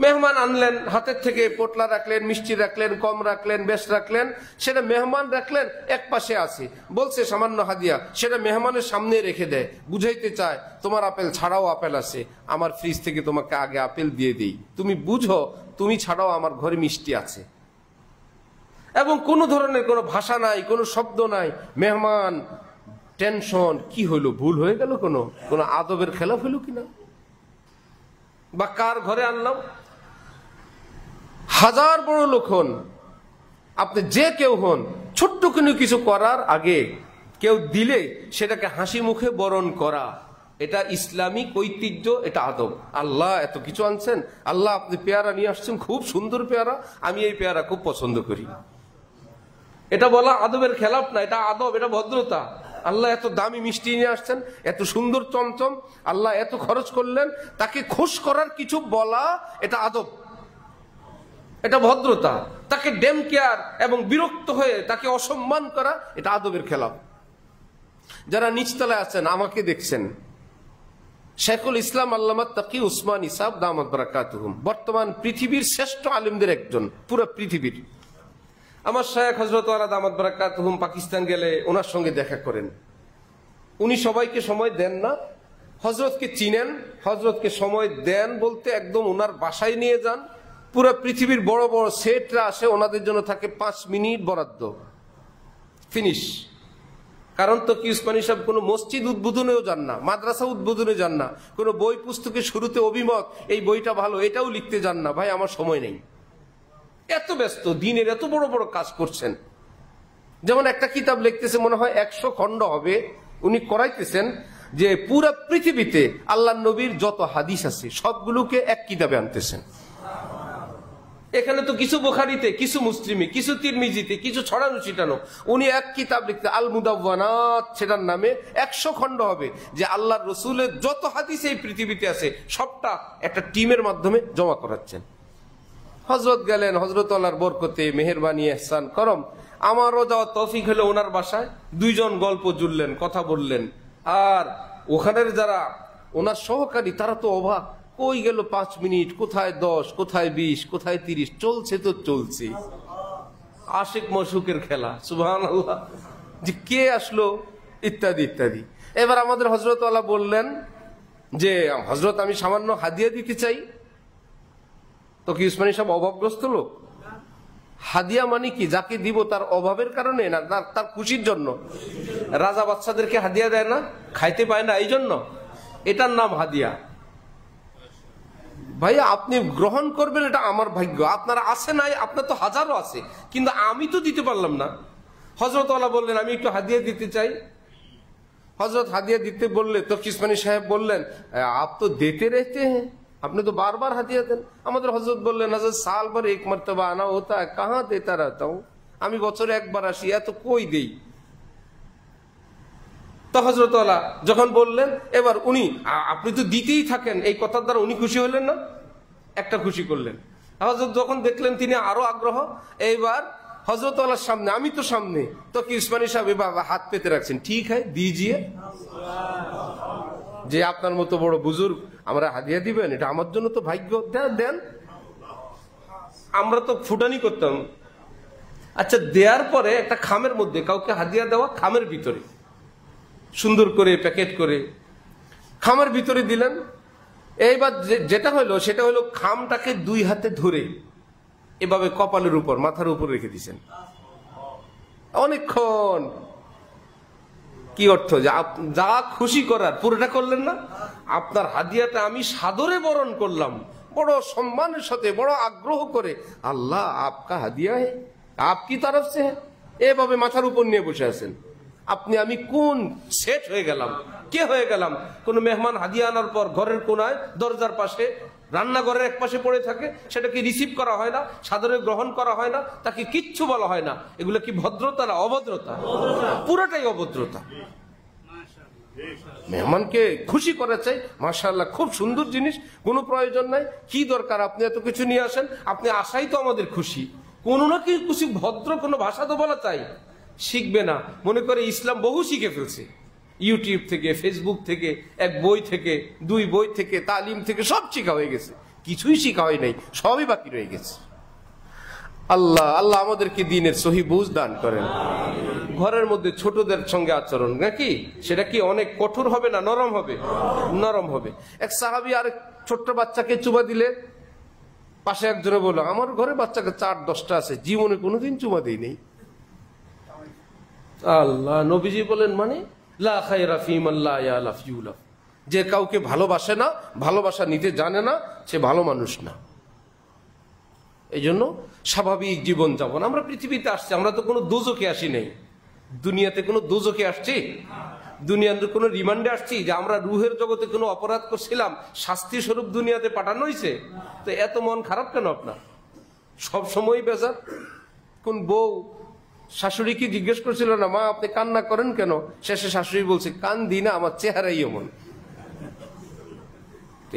মেহমান আনলেন, হাতের থেকে পোটলা রাখলেন, মিষ্টি রাখলেন, কম রাখলেন, বেশ রাখলেন, সেটা মেহমান রাখলেন এক পাশে আছে, বলছে সামান্য হাদিয়া, সেটা মেহমানের সামনে রেখে দেয়, বুঝাইতে চায় তোমার আপেল ছাড়াও আপেল আছে, আমার ফ্রিজ থেকে তোমাকে আগে আপেল দিয়ে দিই, তুমি বুঝো তুমি ছাড়াও আমার ঘরে মিষ্টি আছে। এবং কোনো ধরনের কোনো ভাষা নাই, কোনো শব্দ নাই। মেহমান টেনশন, কি হইলো, ভুল হয়ে গেল, কোনো আদবের খেলাফ হইল কিনা, বা কার ঘরে আনলাম। হাজার বড় লোক হন, আপনি যে কেউ হন, ছোট্ট কোনো কিছু করার আগে কেউ দিলে সেটাকে হাসি মুখে বরণ করা, এটা ইসলামিক ঐতিহ্য, এটা আদব। আল্লাহ এত কিছু আনছেন, আল্লাহ আপনি পেয়ারা নিয়ে আসছেন, খুব সুন্দর পেয়ারা, আমি এই পেয়ারা খুব পছন্দ করি, এটা বলা আদবের খেলাফ না, এটা আদব, এটা ভদ্রতা। আল্লাহ এত দামি মিষ্টি নিয়ে আসছেন, এত সুন্দর চমচম, আল্লাহ এত খরচ করলেন, তাকে খুশ করার কিছু বলা, এটা আদব, এটা ভদ্রতা। তাকে ডেম কেয়ার এবং বিরক্ত হয়ে তাকে অসম্মান করা, এটা আদবের খেলাফ। যারা নিচতলায় আছেন, আমাকে দেখছেন, শেখুল ইসলাম আল্লামা তাকি উসমানী সাহেব দামাত বারাকাতুহুম, বর্তমান পৃথিবীর শ্রেষ্ঠ আলেমদের একজন, পুরো পৃথিবীর। আমার শায়েখ হযরত ওয়ালা দামাত বারাকাতুহুম পাকিস্তান গেলে ওনার সঙ্গে দেখা করেন। উনি সবাইকে সময় দেন না, হযরতকে চিনেন, হযরতকে সময় দেন বলতে একদম ওনার বাসায় নিয়ে যান। পুরো পৃথিবীর বড় বড় সেটরা আসে, ওনাদের জন্য থাকে 5 মিনিট বরাদ্দ, ফিনিশ। কারণ তো কি উসমানী সাহেব কোনো মসজিদ উদ্বোধনেও যান না, মাদ্রাসা উদ্বোধনে যান না, কোনো বই পুস্তকের শুরুতে অভিমত, এই বইটা ভালো, এটাও লিখতে যান না। ভাই, আমার সময় নেই, এত ব্যস্ত, দিনের এত বড় বড় কাজ করছেন। যেমন একটা কিতাব লিখতেছে, মনে হয় 100 খণ্ড হবে, উনি করাইতেছেন যে পুরো পৃথিবীতে আল্লাহ নবীর যত হাদিস আছে সবগুলোকে এক কিতাবে আনতেছেন। এখানে তো কিছু বুখারীতে, কিছু মুসলিমে, কিছু তিরমিজিতে, কিছু ছড়ানো ছিটানো। উনি এক কিতাব লিখতে, আল মুদাওয়ানাত, সেটার নামে 100 খণ্ড হবে, যে আল্লাহর রসুলের যত হাদিস এই পৃথিবীতে আছে সবটা একটা টিমের মাধ্যমে জমা করাচ্ছেন। হযরত গেলেন, হযরত আল্লাহর বরকতে, মেহেরবানি, ইহসান, করম, আমারও যাওয়ার তৌফিক হলো ওনার বাসায়। 2 জন গল্প জুড়লেন, কথা বললেন। আর ওখানের যারা ওনার সহকারী, তারা তো অবাক, কই গেল 5 মিনিট, কোথায় 10, কোথায় 20, কোথায় 30, চলছে তো চলছে, আশিক মশুকের খেলা, সুবহানাল্লাহ, যে কে আসলো, ইত্যাদি ইত্যাদি। এবার আমাদের হযরত আল্লাহ বললেন যে, হযরত আমি সামান্য হাদিয়া দিতে চাই। তো কি উসমানী সাহেব অভাবগ্রস্ত লোক? হাদিয়া মানে কি, যাকে দিব তার অভাবের কারণে না তার খুশির জন্য? রাজা বাচ্চাদেরকে হাদিয়া দেয় না, খাইতে পায় না, এই জন্য এটার নাম হাদিয়া। ভাইয়া, আপনি গ্রহণ করবেন, এটা আমার ভাগ্য, আপনার আছে নাই, আপনার তো হাজারো আছে, কিন্তু আমি তো দিতে পারলাম না। হযরত আল্লাহ বললেন, আমি একটু হাদিয়া দিতে চাই। হযরত হাদিয়া দিতে বললে তো উসমানী সাহেব বললেন, আপ তো দেতে রেহতে হ্যাঁ, আপনি তো বারবার হাদিয়া দেন। আমাদের হযরত বললেন, হযরত সাল ভর এক মর্তবা আনা হোতা হ্যায়, কাহা দেতা রহতা হুঁ, আমি বছরে একবার আসি, এত কই দেই। তো হযরত আল্লাহ যখন বললেন, এবার উনি, আপনি তো দিতেই থাকেন, এই কথার দ্বারা উনি খুশি হলেন না, একটা খুশি করলেন। হযরত যখন দেখলেন তিনি আরো আগ্রহ, এইবার হযরত আল্লাহর সামনে, আমি তো সামনে, তো কি উসমানী সাহেব বাবা হাত পেতে রাখছেন, ঠিক হয় দিজিয়ে, যে আপনার মতো বড় বুজুর্গ আমরা হাদিয়া দিবেন, এটা আমার জন্য তো ভাগ্য, দেন। আমরা তো ফুটানি করতাম। আচ্ছা, দেওয়ার পরে একটা খামের মধ্যে, কাউকে হাদিয়া দেওয়া খামের ভিতরে সুন্দর করে প্যাকেট করে খামের ভিতরে দিলেন। এইবার যেটা হলো সেটা হলো খামটাকে দুই হাতে ধরে এভাবে কপালের উপর, মাথার উপর রেখে দিয়েছেন অনেকক্ষণ। কি অর্থ? যে যা খুশি করার পুরোটা করলেন না, আপনার হাদিয়াটা আমি সাদরে বরণ করলাম, বড় সম্মানের সাথে, বড় আগ্রহ করে। আল্লাহ আপকা হাদিয়া হে, আপকি তরফ সে হে, এভাবে মাথার উপর নিয়ে বসে আছেন আপনি। আমি কোন সেট হয়ে গেলাম, কে হয়ে গেলাম? কোন মেহমান হাদিয়া আনার পর ঘরের কোনায় দরজার পাশে, রান্নাঘরের এক পাশে পড়ে থাকে, সেটাকে রিসিভ করা হয় না, সাদরে গ্রহণ করা হয় না, তাকে কিচ্ছু বলা হয় না। এগুলো কি ভদ্রতা না অভদ্রতা? পুরোটাই অভদ্রতা। মেহমানকে খুশি করা চাই, মাশাআল্লাহ খুব সুন্দর জিনিস, কোনো প্রয়োজন নাই, কি দরকার আপনি এত কিছু নিয়ে আসেন, আপনি আসাই তো আমাদের খুশি। কোনো না কিছু ভদ্র কোনো ভাষা তো বলা চাই। শিখবে না, মনে করে ইসলাম বহু শিখে ফেলছে, ইউটিউব থেকে, ফেসবুক থেকে, এক বই থেকে, দুই বই থেকে, তালিম থেকে সব শিখা হয়ে গেছে, কিছুই শিখা হয় নাই, সবই বাকি রয়ে গেছে। আল্লাহ আল্লাহ আমাদেরকে দ্বীনের সহি বুঝ দান করেন। ঘরের মধ্যে ছোটদের সঙ্গে আচরণ নাকি সেটা কি অনেক কঠোর হবে না নরম হবে? নরম হবে। এক সাহাবী আরেক ছোট্ট বাচ্চাকে চুমা দিলে, পাশে একজনে বলল, আমার ঘরে বাচ্চাকে 4-10টা আছে, জীবনে কোনোদিন চুমা দেই নেই। আল্লাহ নবীজি বলেন, মানে লা খায়রা ফীমান লা ইয়ালাফ ইউলাফ, যে কাউকে ভালোবাসে না, ভালোবাসা নিতে জানে না, সে ভালো মানুষ না। এই জন্য স্বাভাবিক জীবন যাপন। আমরা পৃথিবীতে আসছি, আমরা তো কোনো দোজখে আসি নাই, দুনিয়াতে কোনো দোজখে আসছি, দুনিয়াতে কোনো রিমান্ডে আসছি যে আমরা রুহের জগতে কোনো অপরাধ করছিলাম, শাস্তি স্বরূপ দুনিয়াতে পাঠানো হয়েছে? তো এত মন খারাপ কেন আপনার? সব সময় বেজার। কোন বউ শাশুড়িকে জিজ্ঞেস করছিল না, মা আপনি কান্না করেন কেন? শেষে শাশুড়ি বলছে, কান দি না, আমার চেহারাই এমন।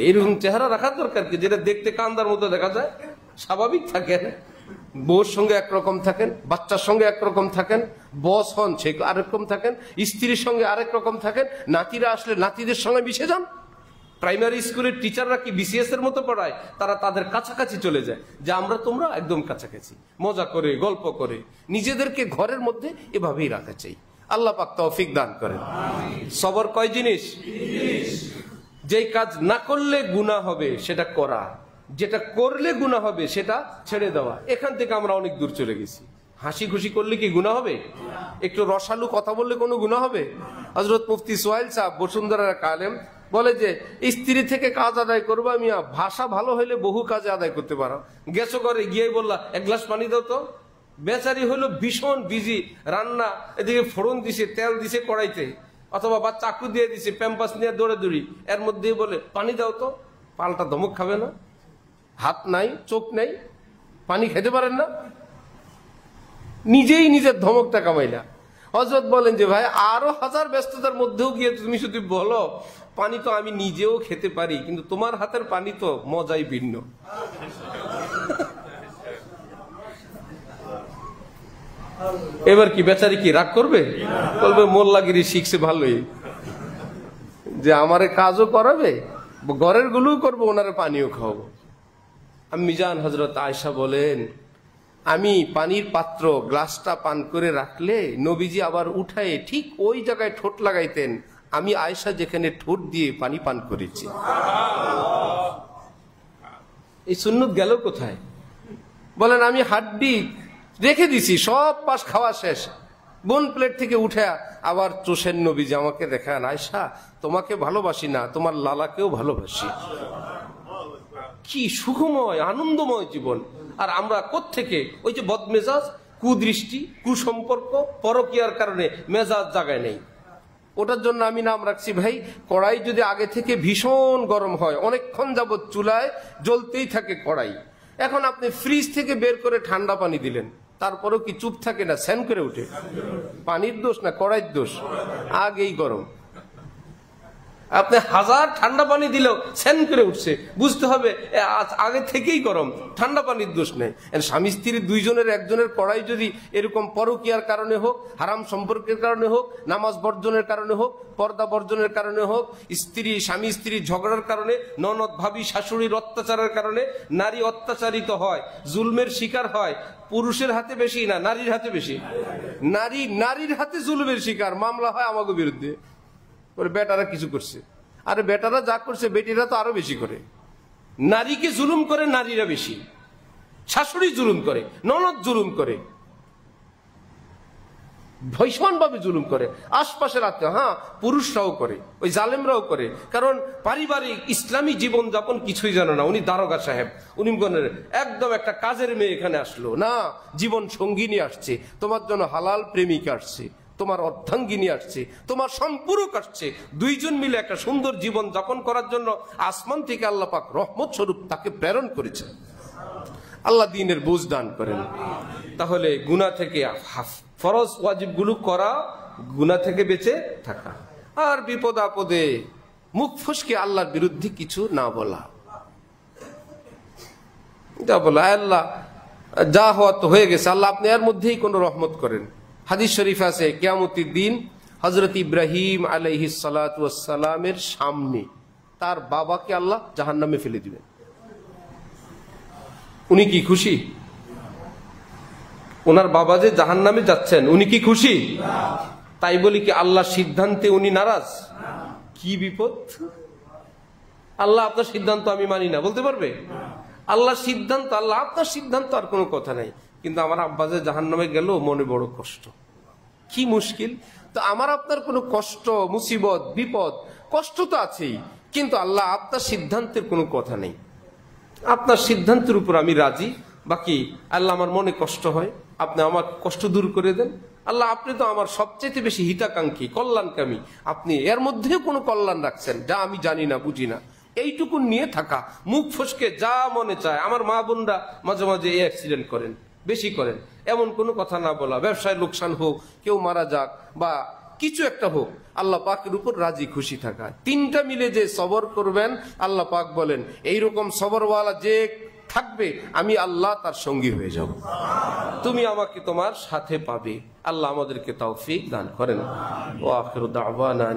এইরকম চেহারা রাখার দরকার কি, যেটা দেখতে কান্দার মতো দেখা যায়? স্বাভাবিক থাকেন, বউর সঙ্গে একরকম থাকেন, বাচ্চার সঙ্গে একরকম থাকেন, বস হন সে আরেক রকম থাকেন, স্ত্রীর সঙ্গে আরেক রকম থাকেন, নাতিরা আসলে নাতিদের সঙ্গে মিশে যান। প্রাইমারি স্কুলের টিচাররা কি বিসিএস এর মতো পড়ায়? তারা তাদের কাছাকাছি চলে যায়, যে আমরা তোমরা একদম কাছাকাছি, মজা করে গল্প করে নিজেদেরকে ঘরের মধ্যে এভাবেই রাখা চাই। আল্লাহ পাক তৌফিক দান করেন। সবর কয় জিনিস? যেই কাজ না করলে গুনাহ হবে সেটা করা, যেটা করলে গুনাহ হবে সেটা ছেড়ে দেওয়া। এখান থেকে আমরা অনেক দূর চলে গেছি। হাসি খুশি করলে কি গুনাহ হবে? একটু রসালু কথা বললে কোনো গুনাহ হবে? হযরত মুফতি সোহেল সাহেব বসুন্ধরার এক আলেম বলে যে স্ত্রী থেকে কাজ আদায় করবো, মিয়া ভাষা ভালো হইলে বহু কাজে আদায় করতে পারো। গেছো করে গিয়ে বললা, এক গ্লাস পানি দাও তো। বেচারি হলো ভীষণ বিজি, রান্না, এদিকে ফোড়ন দিছে, তেল দিছে কড়াইতে, অথবা বা চাকু দিয়ে দিছে, প্যাম্পাস নিয়ে দৌড়াদৌড়ি, এর মধ্যে বলে পানি দাও তো। পাল্টা ধমক খাবে না? হাত নাই, চোখ নাই, পানি খেতে পারেন না, নিজেই নিজের ধমকটা কামাইলা। হযরত বলেন যে ভাই, আরো হাজার ব্যস্ততার মধ্যেও গিয়ে তুমি যদি বলো পানি তো আমি নিজেও খেতে পারি, কিন্তু তোমার হাতের পানি তো মজাই ভিন্ন। এবার কি বেচারি কি রাগ করবে? বলবে মোল্লাগিরি শিখছে ভালোই, যে আমারে কাজও করাবে, ঘরের গুলোও করবো, ওনারে পানিও খাওয়াবো। আম্মিজান হযরত আয়েশা বলেন, আমি পানির পাত্র গ্লাসটা পান করে রাখলে নবীজি আবার উঠায় ঠিক ওই জায়গায় ঠোঁট লাগাইতেন, আমি আয়েশা যেখানে ঠোঁট দিয়ে পানি পান করেছি। এই সুন্নত গেল কোথায়? বলেন আমি হাড্ডি রেখে দিছি, সব পাশ খাওয়া শেষ, বোন প্লেট থেকে উঠে আবার চোষেন নবীজি আমাকে দেখান, আয়েশা তোমাকে ভালোবাসি না, তোমার লালাকেও ভালোবাসি। কি সুখময় আনন্দময় জীবন। আর আমরা কোত্থেকে ওই যে বদমেজাজ, কুদৃষ্টি, কুসম্পর্ক, পরকীয়ার কারণে মেজাজ জাগায় নেই। ওটার জন্য আমি নাম রাখছি ভাই, কড়াই যদি আগে থেকে ভীষণ গরম হয়, অনেকক্ষণ যাবত চুলায় জ্বলতেই থাকে কড়াই, এখন আপনি ফ্রিজ থেকে বের করে ঠান্ডা পানি দিলেন, তারপরেও কি চুপ থাকে না, স্যান করে উঠে? পানির দোষ না কড়াইয়ের দোষ? আগেই গরম। আপনি হাজার ঠান্ডা পানি দিলেও স্যান করে উঠছে, বুঝতে হবে আগে থেকেই গরম, ঠান্ডা পানির দোষ নেই। স্বামী স্ত্রী দুইজনের একজনের কড়াই যদি এরকম পরকীয়ার কারণে হোক, হারাম সম্পর্কের কারণে হোক, নামাজ বর্জনের কারণে হোক, পর্দা বর্জনের কারণে হোক, স্বামী স্ত্রী ঝগড়ার কারণে, ননদ ভাবি শাশুড়ির অত্যাচারের কারণে নারী অত্যাচারিত হয়, জুলমের শিকার হয়, পুরুষের হাতে বেশি না নারীর হাতে বেশি? নারীর হাতে জুলমের শিকার, মামলা হয় আমাকে বিরুদ্ধে, বেটারা কিছু করছে। আরে বেটারা যা করছে বেটিরা তো আরো বেশি করে। নারীকে জুলুম করে নারীরা বেশি, শাশুড়ি জুলুম করে, ননদ জুলুম করে, ভীষণ ভাবে জুলুম করে, আশপাশের আত্মীয়, হ্যাঁ পুরুষরাও করে, ওই জালেমরাও করে। কারণ পারিবারিক ইসলামী জীবন যাপন কিছুই জানে না। উনি দারোগা সাহেব, উনি বলেন একদম একটা কাজের মেয়ে এখানে আসলো না, জীবন সঙ্গিনী আসছে, তোমার জন্য হালাল প্রেমিকা আসছে, তোমার অর্ধাঙ্গিনী আসছে, তোমার সম্পূরক আসছে, দুইজন মিলে একটা সুন্দর জীবন যাপন করার জন্য আসমান থেকে আল্লাহ পাক রহমত স্বরূপ তাকে প্রেরণ করেছে। আল্লাহ দ্বীনের বুঝ দান করেন। তাহলে গুনাহ থেকে ফরজ ওয়াজিব গুলো করা, গুনাহ থেকে বেঁচে থাকা, আর বিপদ আপদে মুখ ফসকে আল্লাহর বিরুদ্ধে কিছু না বলা, যা বলা আল্লাহ যা হওয়া তো হয়ে গেছে, আল্লাহ আপনি এর মধ্যেই কোন রহমত করেন। হাদিস শরীফ আছে কিয়ামতের দিন হযরত ইব্রাহিম আলাইহিস সালাতু ওয়াস সালামের সামনে তার বাবাকে আল্লাহ জাহান্নামে ফেলে দিবেন। উনি কি খুশি? ওনার বাবা যে জাহান্নামে যাচ্ছেন উনি কি খুশি? তাই বলি কি আল্লাহর সিদ্ধান্তে উনি নারাজ? কি বিপদ! আল্লাহ আপনার সিদ্ধান্ত আমি মানি না বলতে পারবে? আল্লাহর সিদ্ধান্ত আল্লাহ, আপনার সিদ্ধান্ত আর কোনো কথা নাই। কিন্তু আমার আব্বা যে জাহান্নামে গেল, মনে বড় কষ্ট, কি মুশকিল। তো আমার আপনার কোনো কষ্ট, মুসিবত, বিপদ, কষ্ট তো আছেই, কিন্তু আল্লাহ আপনার সিদ্ধান্তের কোনো কথা নেই। আপনার সিদ্ধান্তের উপর আমি রাজি, বাকি আল্লাহ আমার মনে কষ্ট হয়, আপনি আমার কষ্ট দূর করে দেন। আল্লাহ আপনি তো আমার সবচেয়ে বেশি হিতাকাঙ্ক্ষী, কল্যাণকামী, আপনি এর মধ্যেও কোনো কল্যাণ রাখছেন যা আমি জানি না, বুঝি না, এইটুকু নিয়ে থাকা, মুখ ফসকে যা মনে চায়। আমার মা বোনরা মাঝে মাঝে এই অ্যাক্সিডেন্ট করেন, বেশি করেন, এমন কোনো কথা না বলা, ব্যবসায় লোকসান হোক, কেউ মারা যাক বা কিছু একটা হোক, আল্লাহ পাকের উপর রাজি খুশি থাকা, তিনটা মিলে যে সবর করবেন, আল্লাহ পাক বলেন এইরকম সবরওয়ালা যে থাকবে আমি আল্লাহ তার সঙ্গী হয়ে যাব, তুমি আমাকে তোমার সাথে পাবে। আল্লাহ আমাদেরকে তৌফিক দান করেন। ওয়া আখিরু দাওয়ানা